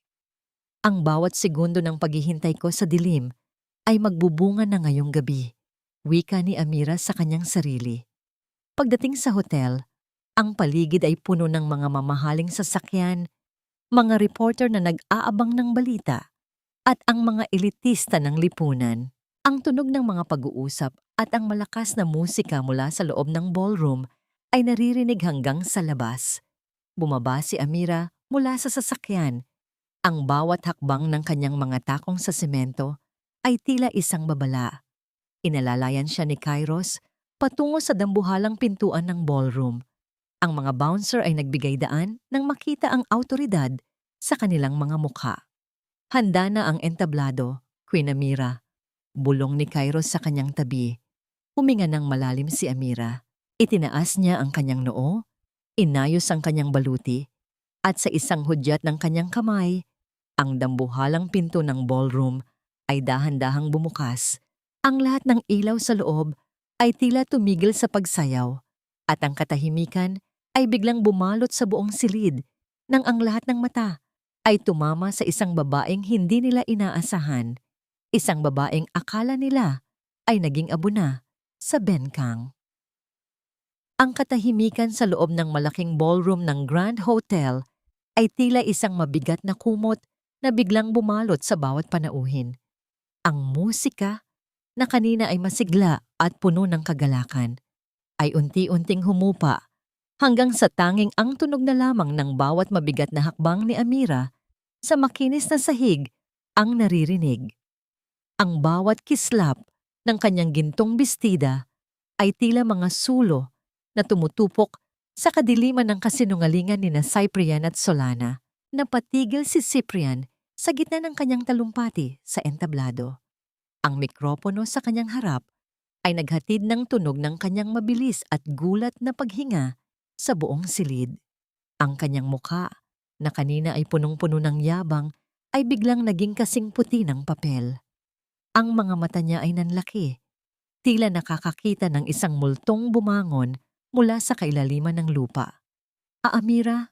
Ang bawat segundo ng paghihintay ko sa dilim ay magbubunga na ngayong gabi, wika ni Amira sa kanyang sarili. Pagdating sa hotel, ang paligid ay puno ng mga mamahaling sasakyan, mga reporter na nag-aabang ng balita, at ang mga elitista ng lipunan. Ang tunog ng mga pag-uusap at ang malakas na musika mula sa loob ng ballroom ay naririnig hanggang sa labas. Bumaba si Amira mula sa sasakyan. Ang bawat hakbang ng kanyang mga takong sa semento ay tila isang babala. Inalalayan siya ni Kairos patungo sa dambuhalang pintuan ng ballroom. Ang mga bouncer ay nagbigay daan nang makita ang awtoridad sa kanilang mga mukha. Handa na ang entablado, Queen Amira. Bulong ni Kairos sa kanyang tabi. Huminga ng malalim si Amira. Itinaas niya ang kanyang noo, inayos ang kanyang baluti, at sa isang hudyat ng kanyang kamay, ang dambuhalang pinto ng ballroom ay dahan-dahang bumukas. Ang lahat ng ilaw sa loob ay tila tumigil sa pagsayaw, at ang katahimikan ay biglang bumalot sa buong silid nang ang lahat ng mata ay tumama sa isang babaeng hindi nila inaasahan, isang babaeng akala nila ay naging abo na sa Benkang. Ang katahimikan sa loob ng malaking ballroom ng Grand Hotel ay tila isang mabigat na kumot na biglang bumalot sa bawat panauhin. Ang musika, na kanina ay masigla at puno ng kagalakan, ay unti-unting humupa hanggang sa tanging ang tunog na lamang ng bawat mabigat na hakbang ni Amira sa makinis na sahig ang naririnig. Ang bawat kislap ng kanyang gintong bestida ay tila mga sulo na tumutupok sa kadiliman ng kasinungalingan ni Cyprian at Solana. Napatigil si Cyprian sa gitna ng kanyang talumpati sa entablado. Ang mikropono sa kanyang harap ay naghatid ng tunog ng kanyang mabilis at gulat na paghinga sa buong silid. Ang kanyang mukha, na kanina ay punong-puno ng yabang, ay biglang naging kasing puti ng papel. Ang mga mata niya ay nanlaki, tila nakakakita ng isang multong bumangon mula sa kailaliman ng lupa. Amira,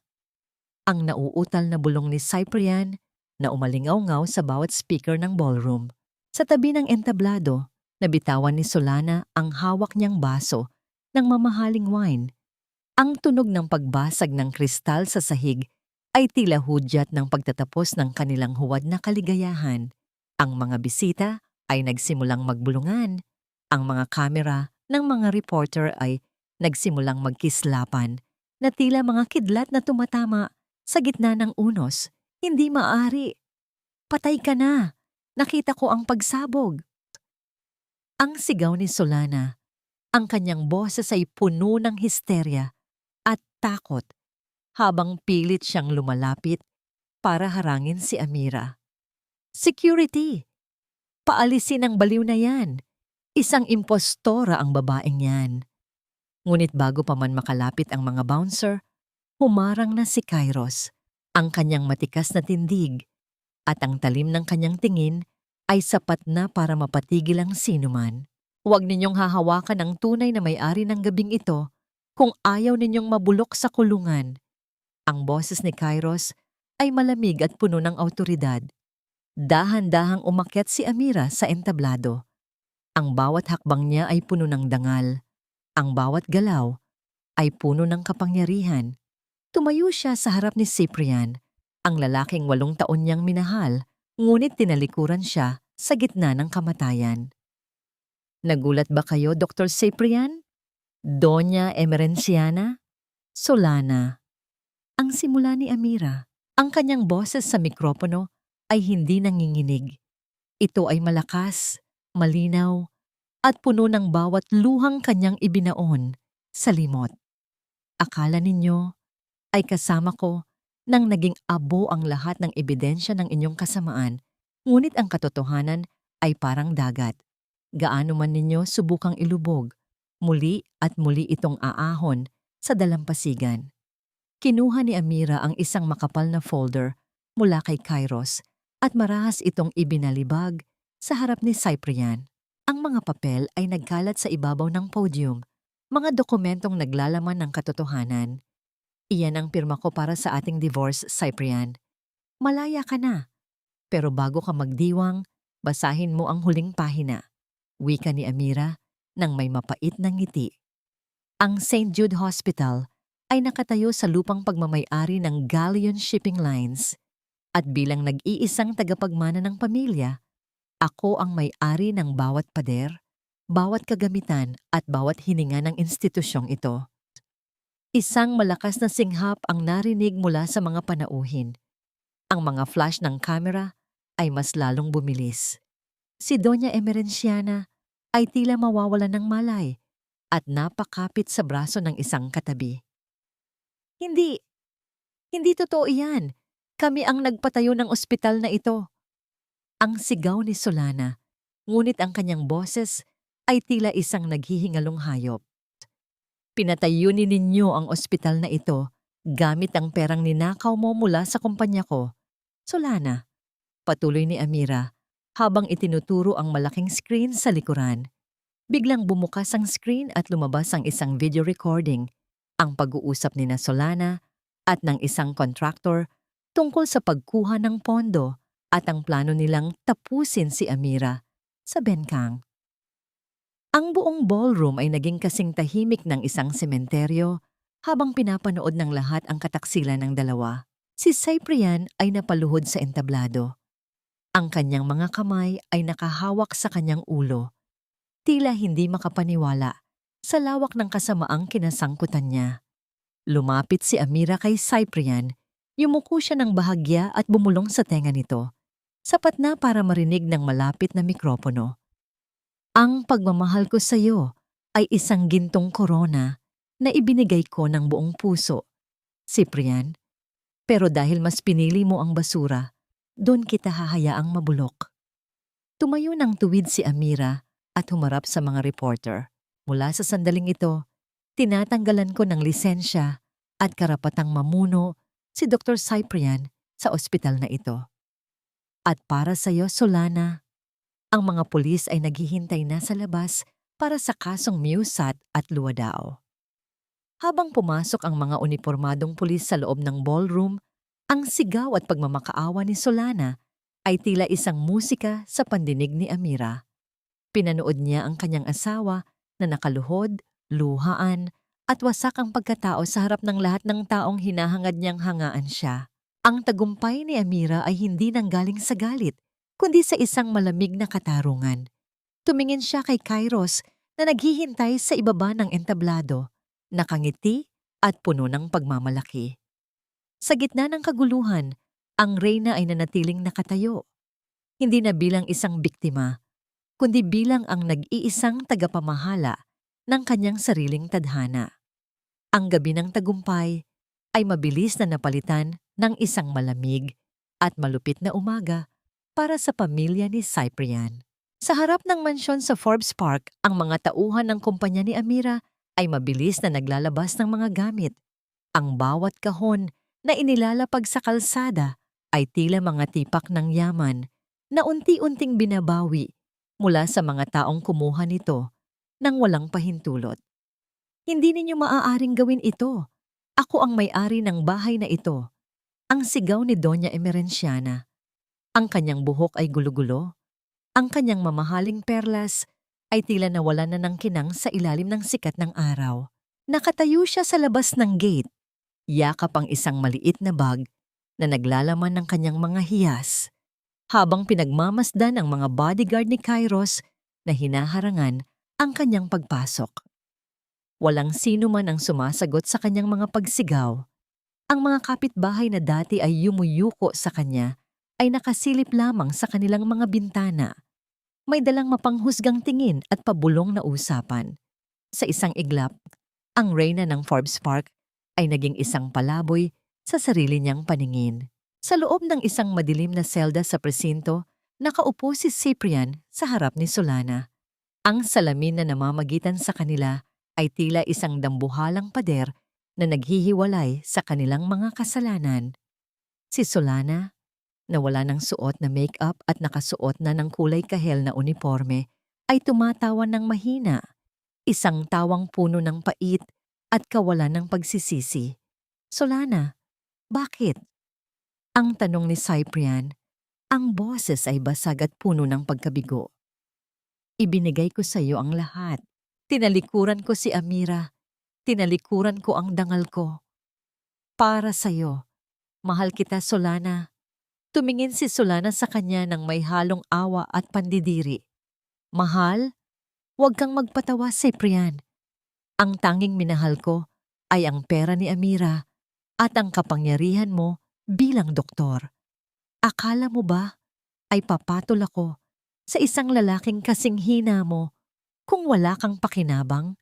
ang nauutal na bulong ni Cyprian na umalingaw-ngaw sa bawat speaker ng ballroom. Sa tabi ng entablado, nabitawan ni Solana ang hawak niyang baso ng mamahaling wine. Ang tunog ng pagbasag ng kristal sa sahig ay tila hudyat ng pagtatapos ng kanilang huwad na kaligayahan. Ang mga bisita ay nagsimulang magbulungan. Ang mga kamera ng mga reporter ay nagsimulang magkislapan na tila mga kidlat na tumatama sa gitna ng unos. Hindi maaari. Patay ka na. Nakita ko ang pagsabog. Ang sigaw ni Solana, ang kanyang boses ay puno ng histerya at takot habang pilit siyang lumalapit para harangin si Amira. Security! Paalisin ang baliw na yan. Isang impostora ang babaeng yan. Ngunit bago pa man makalapit ang mga bouncer, humarang na si Kairos, ang kanyang matikas na tindig, at ang talim ng kanyang tingin ay sapat na para mapatigil ang sinuman. Huwag ninyong hahawakan ang tunay na may-ari ng gabing ito kung ayaw ninyong mabulok sa kulungan. Ang boses ni Kairos ay malamig at puno ng awtoridad. Dahan-dahang umakyat si Amira sa entablado. Ang bawat hakbang niya ay puno ng dangal. Ang bawat galaw ay puno ng kapangyarihan. Tumayo siya sa harap ni Cyprian, ang lalaking 8 taon niyang minahal, ngunit tinalikuran siya sa gitna ng kamatayan. Nagulat ba kayo, Dr. Cyprian? Doña Emerenciana? Solana. Ang simula ni Amira, ang kanyang boses sa mikropono ay hindi nanginginig. Ito ay malakas, malinaw, at puno ng bawat luhang kanyang ibinaon sa limot. Akala ninyo ay kasama ko nang naging abo ang lahat ng ebidensya ng inyong kasamaan, ngunit ang katotohanan ay parang dagat. Gaano man ninyo subukang ilubog, muli at muli itong aahon sa dalampasigan. Kinuha ni Amira ang isang makapal na folder mula kay Kairos at marahas itong ibinalibag sa harap ni Cyprian. Ang mga papel ay nagkalat sa ibabaw ng podium, mga dokumentong naglalaman ng katotohanan. Iyan ang pirma ko para sa ating divorce, Cyprian. Malaya ka na. Pero bago ka magdiwang, basahin mo ang huling pahina. Wika ni Amira nang may mapait na ngiti. Ang St. Jude Hospital ay nakatayo sa lupang pagmamay-ari ng Galleon Shipping Lines. At bilang nag-iisang tagapagmana ng pamilya, ako ang may-ari ng bawat pader, bawat kagamitan at bawat hininga ng institusyong ito. Isang malakas na singhap ang narinig mula sa mga panauhin. Ang mga flash ng kamera ay mas lalong bumilis. Si Doña Emerenciana ay tila mawawalan ng malay at napakapit sa braso ng isang katabi. Hindi totoo iyan. Kami ang nagpatayo ng ospital na ito. Ang sigaw ni Solana, ngunit ang kanyang boses ay tila isang naghihingalong hayop. Pinatayunin ninyo ang ospital na ito gamit ang perang ninakaw mo mula sa kumpanya ko. Solana, patuloy ni Amira habang itinuturo ang malaking screen sa likuran. Biglang bumukas ang screen at lumabas ang isang video recording, ang pag-uusap ni na Solana at ng isang contractor tungkol sa pagkuha ng pondo at ang plano nilang tapusin si Amira sa Benkang. Ang buong ballroom ay naging kasing tahimik ng isang sementeryo habang pinapanood ng lahat ang kataksilan ng dalawa. Si Cyprian ay napaluhod sa entablado. Ang kanyang mga kamay ay nakahawak sa kanyang ulo. Tila hindi makapaniwala sa lawak ng kasamaang kinasangkutan niya. Lumapit si Amira kay Cyprian, yumuko siya ng bahagya at bumulong sa tenga nito. Sapat na para marinig ng malapit na mikropono. Ang pagmamahal ko sa iyo ay isang gintong korona na ibinigay ko ng buong puso, Cyprian. Pero dahil mas pinili mo ang basura, doon kita hahayaang mabulok. Tumayo ng tuwid si Amira at humarap sa mga reporter. Mula sa sandaling ito, tinatanggalan ko ng lisensya at karapatang mamuno si Dr. Cyprian sa ospital na ito. At para sa iyo, Solana, ang mga pulis ay naghihintay na sa labas para sa kasong Miusat at Luwadao. Habang pumasok ang mga unipormadong pulis sa loob ng ballroom, ang sigaw at pagmamakaawa ni Solana ay tila isang musika sa pandinig ni Amira. Pinanood niya ang kanyang asawa na nakaluhod, luhaan, at wasak ang pagkatao sa harap ng lahat ng taong hinahangad niyang hangaan siya. Ang tagumpay ni Amira ay hindi nanggaling sa galit, kundi sa isang malamig na katarungan. Tumingin siya kay Kairos na naghihintay sa ibaba ng entablado, nakangiti at puno ng pagmamalaki. Sa gitna ng kaguluhan, ang reyna ay nanatiling nakatayo. Hindi na bilang isang biktima, kundi bilang ang nag-iisang tagapamahala ng kanyang sariling tadhana. Ang gabi ng tagumpay ay mabilis na napalitan ng isang malamig at malupit na umaga para sa pamilya ni Cyprian. Sa harap ng mansyon sa Forbes Park, ang mga tauhan ng kumpanya ni Amira ay mabilis na naglalabas ng mga gamit. Ang bawat kahon na inilalapag sa kalsada ay tila mga tipak ng yaman na unti-unting binabawi mula sa mga taong kumuha nito nang walang pahintulot. Hindi ninyo maaaring gawin ito. Ako ang may-ari ng bahay na ito. Ang sigaw ni Doña Emerenciana. Ang kanyang buhok ay gulo-gulo. Ang kanyang mamahaling perlas ay tila nawalan na ng kinang sa ilalim ng sikat ng araw. Nakatayo siya sa labas ng gate. Yakap ang isang maliit na bag na naglalaman ng kanyang mga hiyas, habang pinagmamasdan ang mga bodyguard ni Kairos na hinaharangan ang kanyang pagpasok. Walang sino man ang sumasagot sa kanyang mga pagsigaw. Ang mga kapitbahay na dati ay yumuyuko sa kanya ay nakasilip lamang sa kanilang mga bintana. May dalang mapanghusgang tingin at pabulong na usapan. Sa isang iglap, ang reyna ng Forbes Park ay naging isang palaboy sa sarili niyang paningin. Sa loob ng isang madilim na selda sa presinto, nakaupo si Cyprian sa harap ni Solana. Ang salamin na namamagitan sa kanila ay tila isang dambuhalang pader na naghihiwalay sa kanilang mga kasalanan. Si Solana, na wala ng suot na make-up at nakasuot na ng kulay kahel na uniforme, ay tumatawa ng mahina, isang tawang puno ng pait at kawalan ng pagsisisi. Solana, bakit? Ang tanong ni Cyprian, ang boses ay basag at puno ng pagkabigo. Ibinigay ko sa iyo ang lahat. Tinalikuran ko si Amira. Tinalikuran ko ang dangal ko. Para sa iyo. Mahal kita, Solana. Tumingin si Solana sa kanya ng may halong awa at pandidiri. Mahal? Huwag kang magpatawa, Cyprian. Ang tanging minahal ko ay ang pera ni Amira at ang kapangyarihan mo bilang doktor. Akala mo ba ay papatol ako sa isang lalaking kasing hina mo kung wala kang pakinabang?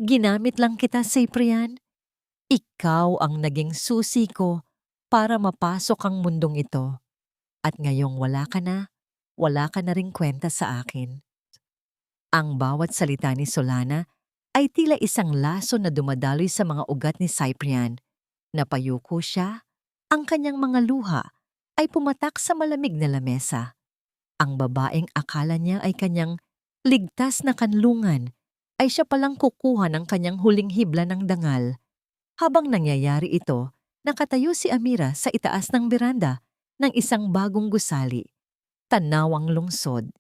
Ginamit lang kita, Cyprian. Ikaw ang naging susi ko para mapasok ang mundong ito. At ngayong wala ka na ring kwenta sa akin. Ang bawat salita ni Solana ay tila isang laso na dumadaloy sa mga ugat ni Cyprian. Napayuko siya, ang kanyang mga luha ay pumatak sa malamig na lamesa. Ang babaeng akala niya ay kanyang ligtas na kanlungan ay siya palang kukuha ng kanyang huling hibla ng dangal. Habang nangyayari ito, nakatayo si Amira sa itaas ng beranda ng isang bagong gusali, tanawang lungsod.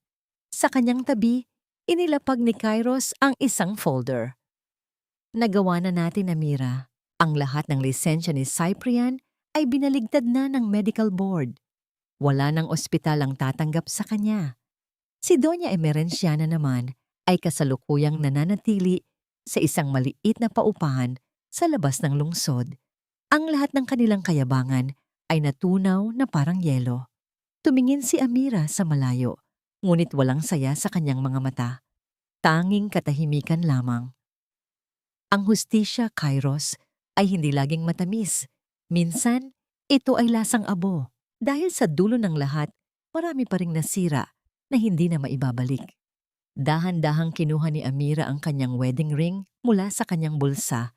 Sa kanyang tabi, inilapag ni Kairos ang isang folder. Nagawa na natin, Amira. Ang lahat ng lisensya ni Cyprian ay binaligtad na ng medical board. Wala ng ospital ang tatanggap sa kanya. Si Doña Emerenciana naman ay kasalukuyang nananatili sa isang maliit na paupahan sa labas ng lungsod. Ang lahat ng kanilang kayabangan ay natunaw na parang yelo. Tumingin si Amira sa malayo, ngunit walang saya sa kanyang mga mata. Tanging katahimikan lamang. Ang hustisya, Kairos, ay hindi laging matamis. Minsan, ito ay lasang abo. Dahil sa dulo ng lahat, marami pa ring nasira na hindi na maibabalik. Dahan-dahang kinuha ni Amira ang kanyang wedding ring mula sa kanyang bulsa.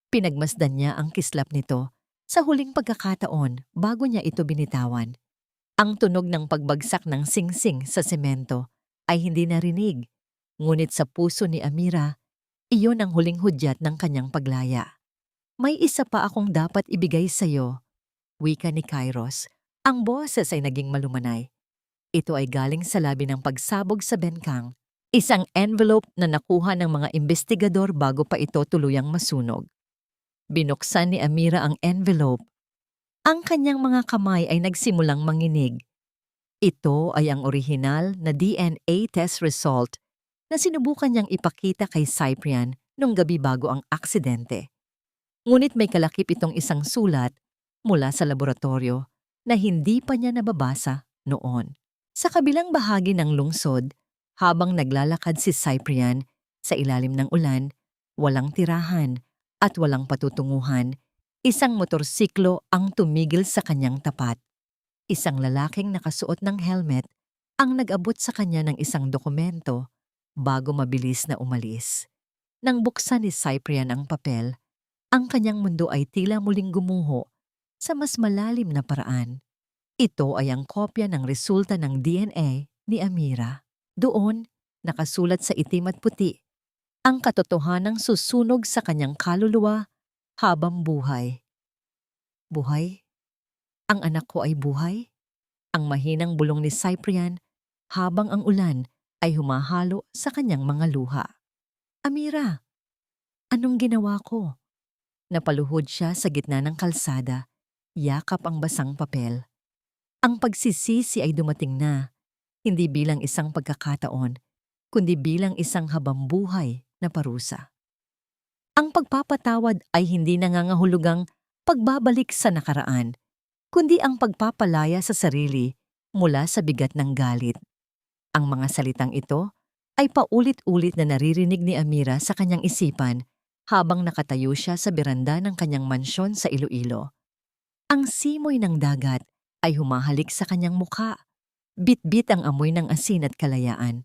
Pinagmasdan niya ang kislap nito sa huling pagkakataon bago niya ito binitawan. Ang tunog ng pagbagsak ng singsing sa semento ay hindi narinig, ngunit sa puso ni Amira, iyon ang huling hudyat ng kanyang paglaya. May isa pa akong dapat ibigay sa iyo, wika ni Kairos. Ang boses ay naging malumanay. Ito ay galing sa labi ng pagsabog sa bengkang, isang envelope na nakuha ng mga investigador bago pa ito tuluyang masunog. Binuksan ni Amira ang envelope. Ang kanyang mga kamay ay nagsimulang manginig. Ito ay ang orihinal na DNA test result na sinubukan niyang ipakita kay Cyprian nung gabi bago ang aksidente. Ngunit may kalakip itong isang sulat mula sa laboratorio na hindi pa niya nababasa noon. Sa kabilang bahagi ng lungsod, habang naglalakad si Cyprian sa ilalim ng ulan, walang tirahan at walang patutunguhan, isang motorsiklo ang tumigil sa kanyang tapat. Isang lalaking nakasuot ng helmet ang nag-abot sa kanya ng isang dokumento bago mabilis na umalis. Nang buksan ni Cyprian ang papel, ang kanyang mundo ay tila muling gumuho sa mas malalim na paraan. Ito ay ang kopya ng resulta ng DNA ni Amira. Doon, nakasulat sa itim at puti, ang katotohanang susunog sa kanyang kaluluwa habang buhay. Buhay? Ang anak ko ay buhay? Ang mahinang bulong ni Cyprian habang ang ulan ay humahalo sa kanyang mga luha. Amira, anong ginawa ko? Napaluhod siya sa gitna ng kalsada, yakap ang basang papel. Ang pagsisisi ay dumating na, hindi bilang isang pagkakataon, kundi bilang isang habambuhay na parusa. Ang pagpapatawad ay hindi nangangahulugang pagbabalik sa nakaraan, kundi ang pagpapalaya sa sarili mula sa bigat ng galit. Ang mga salitang ito ay paulit-ulit na naririnig ni Amira sa kanyang isipan habang nakatayo siya sa beranda ng kanyang mansyon sa Iloilo. Ang simoy ng dagat ay humahalik sa kanyang mukha. Bit-bit ang amoy ng asin at kalayaan.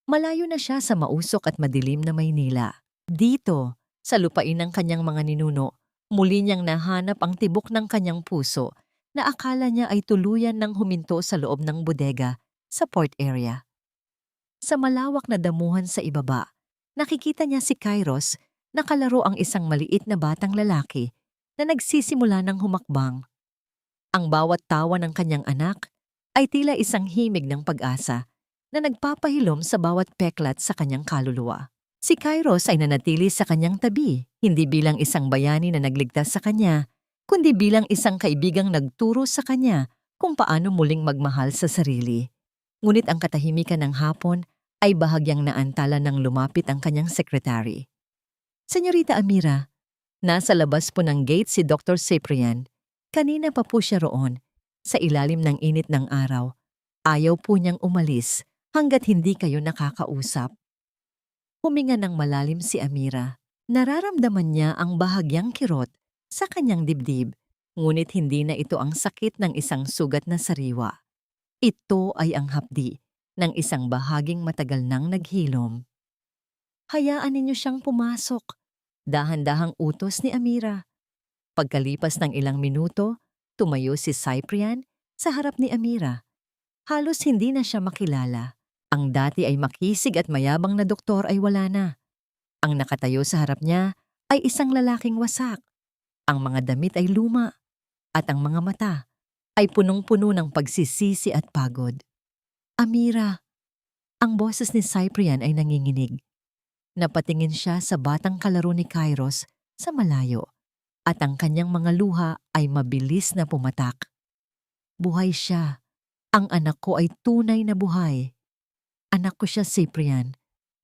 Malayo na siya sa mausok at madilim na Maynila. Dito, sa lupain ng kanyang mga ninuno, muli niyang nahanap ang tibok ng kanyang puso na akala niya ay tuluyan ng huminto sa loob ng bodega sa port area. Sa malawak na damuhan sa ibaba, nakikita niya si Kairos na kalaro ang isang maliit na batang lalaki na nagsisimula ng humakbang. Ang bawat tawa ng kanyang anak ay tila isang himig ng pag-asa na nagpapahilom sa bawat peklat sa kanyang kaluluwa. Si Kairos ay nanatili sa kanyang tabi, hindi bilang isang bayani na nagligtas sa kanya, kundi bilang isang kaibigang nagturo sa kanya kung paano muling magmahal sa sarili. Ngunit ang katahimikan ng hapon ay bahagyang naantala nang lumapit ang kanyang sekretary. Senyorita Amira, nasa labas po ng gate si Dr. Cyprian. Kanina pa po siya roon, sa ilalim ng init ng araw. Ayaw po niyang umalis hanggat hindi kayo nakakausap. Huminga ng malalim si Amira. Nararamdaman niya ang bahagyang kirot sa kanyang dibdib, ngunit hindi na ito ang sakit ng isang sugat na sariwa. Ito ay ang hapdi ng isang bahaging matagal nang naghilom. Hayaan ninyo siyang pumasok. Dahan-dahang utos ni Amira. Pagkalipas ng ilang minuto, tumayo si Cyprian sa harap ni Amira. Halos hindi na siya makilala. Ang dati ay makisig at mayabang na doktor ay wala na. Ang nakatayo sa harap niya ay isang lalaking wasak. Ang mga damit ay luma at ang mga mata ay punong-puno ng pagsisisi at pagod. Amira, ang boses ni Cyprian ay nanginginig. Napatingin siya sa batang kalaro ni Kairos sa malayo at ang kanyang mga luha ay mabilis na pumatak. Buhay siya. Ang anak ko ay tunay na buhay. Anak ko siya, Cyprian.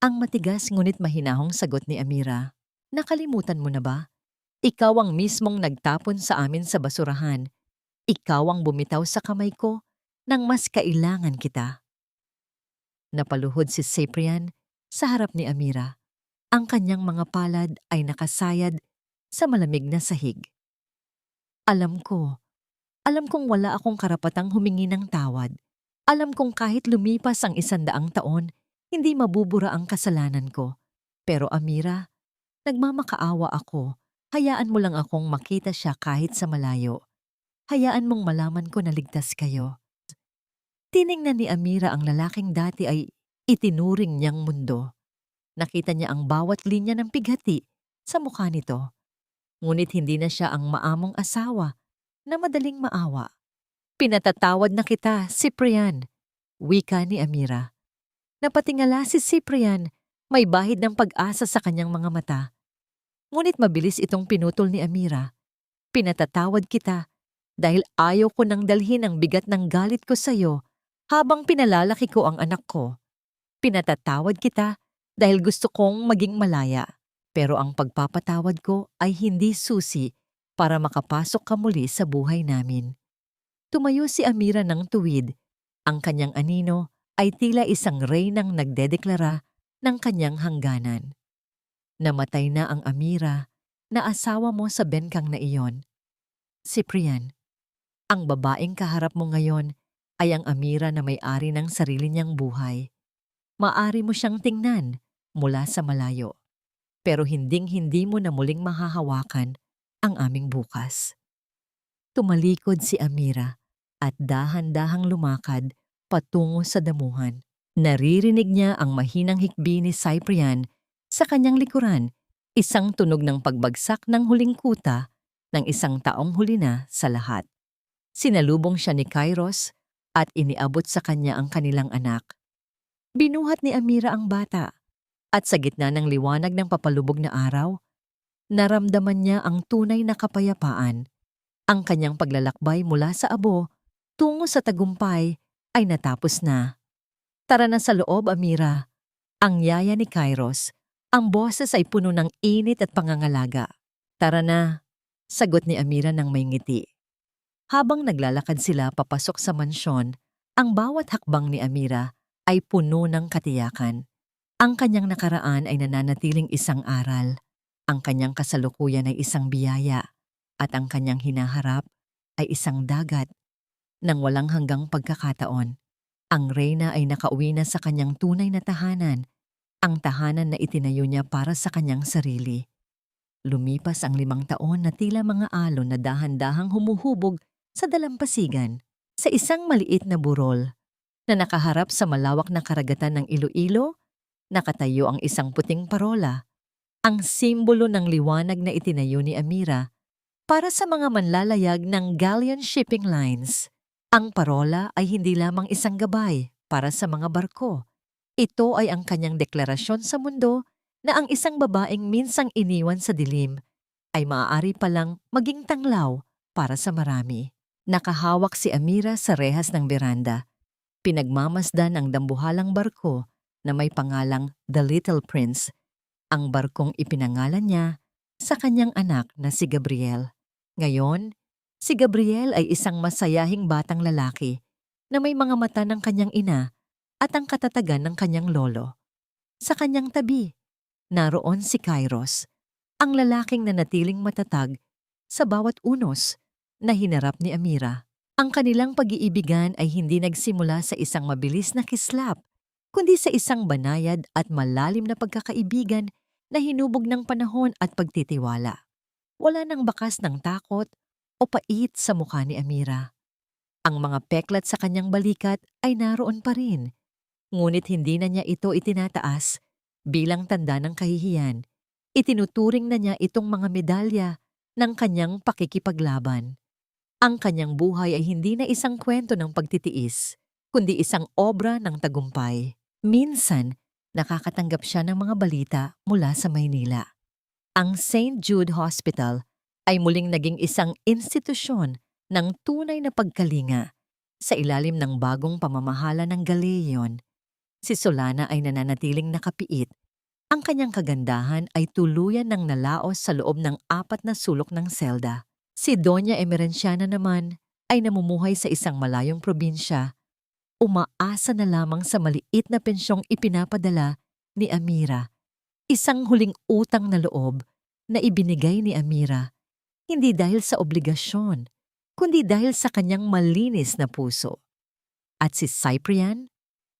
Ang matigas ngunit mahinahong sagot ni Amira. Nakalimutan mo na ba? Ikaw ang mismong nagtapon sa amin sa basurahan. Ikaw ang bumitaw sa kamay ko nang mas kailangan kita. Napaluhod si Cyprian sa harap ni Amira. Ang kanyang mga palad ay nakasayad sa malamig na sahig. Alam kong wala akong karapatang humingi ng tawad. Alam kong kahit lumipas ang 100 taon, hindi mabubura ang kasalanan ko. Pero Amira, nagmamakaawa ako. Hayaan mo lang akong makita siya kahit sa malayo. Hayaan mong malaman ko na ligtas kayo. Tiningnan ni Amira ang lalaking dati ay itinuring niyang mundo. Nakita niya ang bawat linya ng pighati sa mukha nito. Ngunit hindi na siya ang maamong asawa na madaling maawa. Pinatatawad na kita, Cyprian, wika ni Amira. Napatingala si Cyprian, may bahid ng pag-asa sa kanyang mga mata. Ngunit mabilis itong pinutol ni Amira. Pinatatawad kita dahil ayaw ko nang dalhin ang bigat ng galit ko sa iyo habang pinalalaki ko ang anak ko. Pinatatawad kita dahil gusto kong maging malaya. Pero ang pagpapatawad ko ay hindi susi para makapasok ka muli sa buhay namin. Tumayo si Amira ng tuwid. Ang kanyang anino ay tila isang reynang nagdedeklara ng kanyang hangganan. Namatay na ang Amira na asawa mo sa bengkang na iyon. Cyprian, ang babaeng kaharap mo ngayon ay ang Amira na may-ari ng sarili niyang buhay. Maari mo siyang tingnan mula sa malayo. Pero hinding-hindi mo na muling mahahawakan ang aming bukas. Tumalikod si Amira at dahan-dahang lumakad patungo sa damuhan. Naririnig niya ang mahinang hikbi ni Cyprian sa kanyang likuran, isang tunog ng pagbagsak ng huling kuta ng isang taong huli na sa lahat. Sinalubong siya ni Kairos at iniabot sa kanya ang kanilang anak. Binuhat ni Amira ang bata at sa gitna ng liwanag ng papalubog na araw, naramdaman niya ang tunay na kapayapaan. Ang kanyang paglalakbay mula sa abo tungo sa tagumpay ay natapos na. Tara na sa loob, Amira. Ang yaya ni Kairos, ang boses ay puno ng init at pangangalaga. Tara na, sagot ni Amira ng may ngiti. Habang naglalakad sila papasok sa mansyon, ang bawat hakbang ni Amira ay puno ng katiyakan. Ang kanyang nakaraan ay nananatiling isang aral, ang kanyang kasalukuyan ay isang biyaya, at ang kanyang hinaharap ay isang dagat ng walang hanggang pagkakataon. Ang reyna ay nakauwi na sa kanyang tunay na tahanan, ang tahanan na itinayo niya para sa kanyang sarili. Lumipas ang 5 taon na tila mga alon na dahan-dahang humuhubog sa dalampasigan, sa isang maliit na burol na nakaharap sa malawak na karagatan ng Iloilo. Nakatayo ang isang puting parola, ang simbolo ng liwanag na itinayo ni Amira para sa mga manlalayag ng galleon shipping lines. Ang parola ay hindi lamang isang gabay para sa mga barko. Ito ay ang kanyang deklarasyon sa mundo na ang isang babaeng minsang iniwan sa dilim ay maaari palang maging tanglaw para sa marami. Nakahawak si Amira sa rehas ng beranda. Pinagmamasdan ang dambuhalang barko na may pangalang The Little Prince, ang barkong ipinangalan niya sa kanyang anak na si Gabriel. Ngayon, si Gabriel ay isang masayahing batang lalaki na may mga mata ng kanyang ina at ang katatagan ng kanyang lolo. Sa kanyang tabi, naroon si Kairos, ang lalaking nanatiling matatag sa bawat unos na hinarap ni Amira. Ang kanilang pag-iibigan ay hindi nagsimula sa isang mabilis na kislap, kundi sa isang banayad at malalim na pagkakaibigan na hinubog ng panahon at pagtitiwala. Wala nang bakas ng takot o pait sa mukha ni Amira. Ang mga peklat sa kanyang balikat ay naroon pa rin, ngunit hindi na niya ito itinataas bilang tanda ng kahihiyan. Itinuturing na niya itong mga medalya ng kanyang pakikipaglaban. Ang kanyang buhay ay hindi na isang kwento ng pagtitiis, kundi isang obra ng tagumpay. Minsan, nakakatanggap siya ng mga balita mula sa Maynila. Ang St. Jude Hospital ay muling naging isang institusyon ng tunay na pagkalinga sa ilalim ng bagong pamamahala ng Galeon. Si Solana ay nananatiling nakapiit. Ang kanyang kagandahan ay tuluyan ng nalaos sa loob ng 4 na sulok ng selda. Si Doña Emerenciana naman ay namumuhay sa isang malayong probinsya, umaasa na lamang sa maliit na pensyong ipinapadala ni Amira. Isang huling utang na loob na ibinigay ni Amira, hindi dahil sa obligasyon, kundi dahil sa kanyang malinis na puso. At si Cyprian,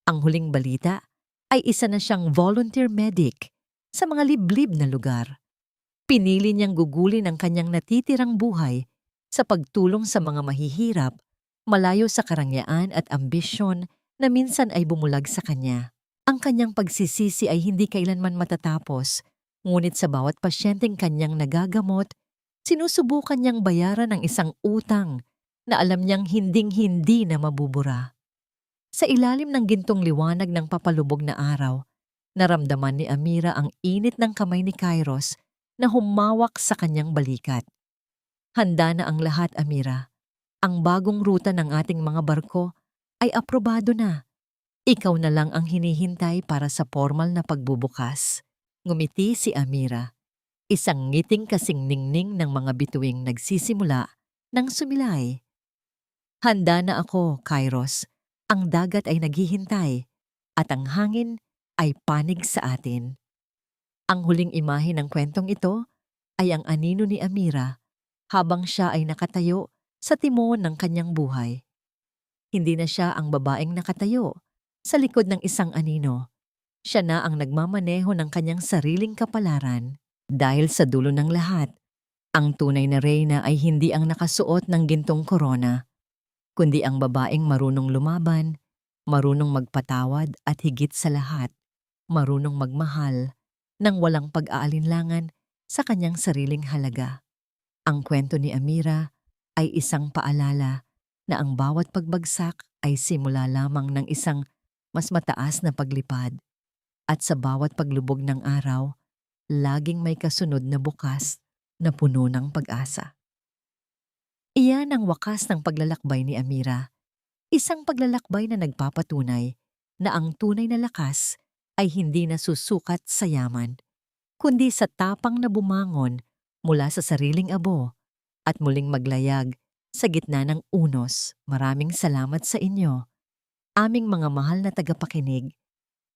ang huling balita, ay isa na siyang volunteer medic sa mga liblib na lugar. Pinili niyang gugulin ang kanyang natitirang buhay sa pagtulong sa mga mahihirap, malayo sa karangyaan at ambisyon na minsan ay bumulag sa kanya. Ang kanyang pagsisisi ay hindi kailanman matatapos, ngunit sa bawat pasyenteng kanyang nagagamot, sinusubukan niyang bayaran ang isang utang na alam niyang hinding-hindi na mabubura. Sa ilalim ng gintong liwanag ng papalubog na araw, naramdaman ni Amira ang init ng kamay ni Kairos na humawak sa kanyang balikat. Handa na ang lahat, Amira. Ang bagong ruta ng ating mga barko ay aprobado na. Ikaw na lang ang hinihintay para sa formal na pagbubukas. Ngumiti si Amira. Isang ngiting kasing ningning ng mga bituing nagsisimula ng sumilay. Handa na ako, Kairos. Ang dagat ay naghihintay at ang hangin ay panig sa atin. Ang huling imahe ng kwentong ito ay ang anino ni Amira habang siya ay nakatayo sa timon ng kanyang buhay. Hindi na siya ang babaeng nakatayo sa likod ng isang anino. Siya na ang nagmamaneho ng kanyang sariling kapalaran. Dahil sa dulo ng lahat, ang tunay na reyna ay hindi ang nakasuot ng gintong korona, kundi ang babaeng marunong lumaban, marunong magpatawad at higit sa lahat, marunong magmahal nang walang pag-aalinlangan sa kanyang sariling halaga. Ang kwento ni Amira ay isang paalala na ang bawat pagbagsak ay simula lamang ng isang mas mataas na paglipad, at sa bawat paglubog ng araw, laging may kasunod na bukas na puno ng pag-asa. Iyan ang wakas ng paglalakbay ni Amira, isang paglalakbay na nagpapatunay na ang tunay na lakas ay hindi nasusukat sa yaman, kundi sa tapang na bumangon mula sa sariling abo at muling maglayag sa gitna ng unos. Maraming salamat sa inyo, aming mga mahal na tagapakinig,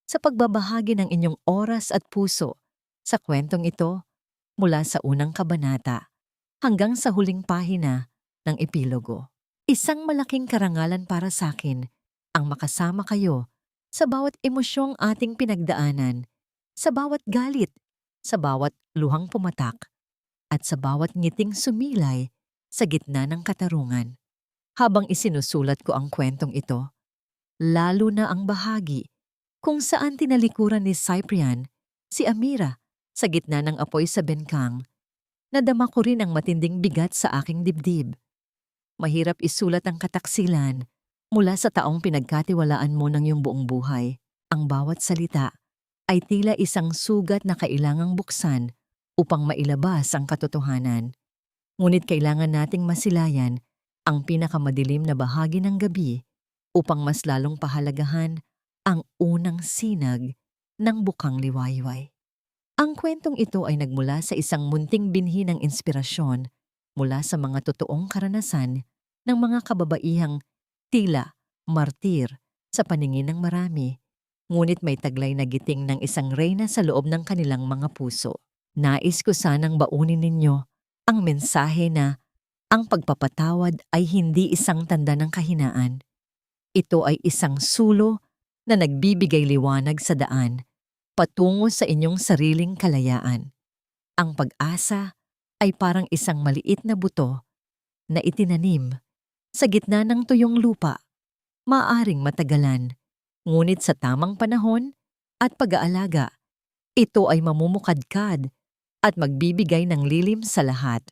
sa pagbabahagi ng inyong oras at puso sa kwentong ito mula sa unang kabanata hanggang sa huling pahina ng epilogo. Isang malaking karangalan para sa akin ang makasama kayo sa bawat emosyong ating pinagdaanan, sa bawat galit, sa bawat luhang pumatak, at sa bawat ngiting sumilay sa gitna ng katarungan. Habang isinusulat ko ang kwentong ito, lalo na ang bahagi kung saan tinalikuran ni Cyprian si Amira sa gitna ng apoy sa bengkang, nadama ko rin ang matinding bigat sa aking dibdib. Mahirap isulat ang kataksilan mula sa taong pinagkatiwalaan mo ng iyong buong buhay. Ang bawat salita ay tila isang sugat na kailangang buksan upang mailabas ang katotohanan. Ngunit kailangan nating masilayan ang pinakamadilim na bahagi ng gabi upang mas lalong pahalagahan ang unang sinag ng bukang liwayway. Ang kwentong ito ay nagmula sa isang munting binhi ng inspirasyon mula sa mga totoong karanasan ng mga kababaihang tila martir sa paningin ng marami, ngunit may taglay na giting ng isang reyna sa loob ng kanilang mga puso. Nais ko sanang baunin ninyo ang mensahe na ang pagpapatawad ay hindi isang tanda ng kahinaan. Ito ay isang sulo na nagbibigay liwanag sa daan patungo sa inyong sariling kalayaan. Ang pag-asa ay parang isang maliit na buto na itinanim sa gitna ng tuyong lupa. Maaring matagalan, ngunit sa tamang panahon at pag-aalaga, ito ay mamumukadkad at magbibigay ng lilim sa lahat.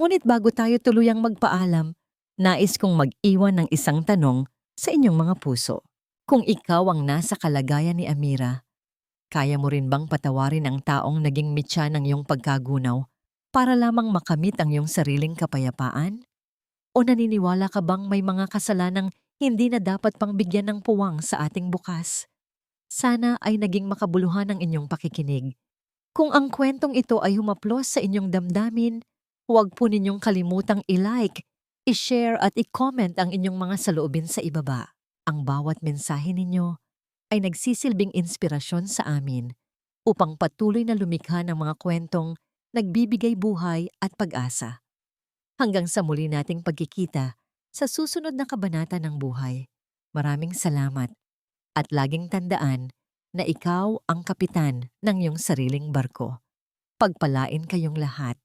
Ngunit bago tayo tuluyang magpaalam, nais kong mag-iwan ng isang tanong sa inyong mga puso. Kung ikaw ang nasa kalagayan ni Amira, kaya mo rin bang patawarin ang taong naging mitya ng iyong pagkagunaw para lamang makamit ang iyong sariling kapayapaan? O naniniwala ka bang may mga kasalanang hindi na dapat pang bigyan ng puwang sa ating bukas? Sana ay naging makabuluhan ang inyong pakikinig. Kung ang kwentong ito ay humaplos sa inyong damdamin, huwag po ninyong kalimutang i-like, i-share at i-comment ang inyong mga saloobin sa ibaba. Ang bawat mensahe ninyo ay nagsisilbing inspirasyon sa amin upang patuloy na lumikha ng mga kwentong nagbibigay buhay at pag-asa. Hanggang sa muli nating pagkikita sa susunod na kabanata ng buhay. Maraming salamat at laging tandaan na ikaw ang kapitan ng iyong sariling barko. Pagpalain kayong lahat.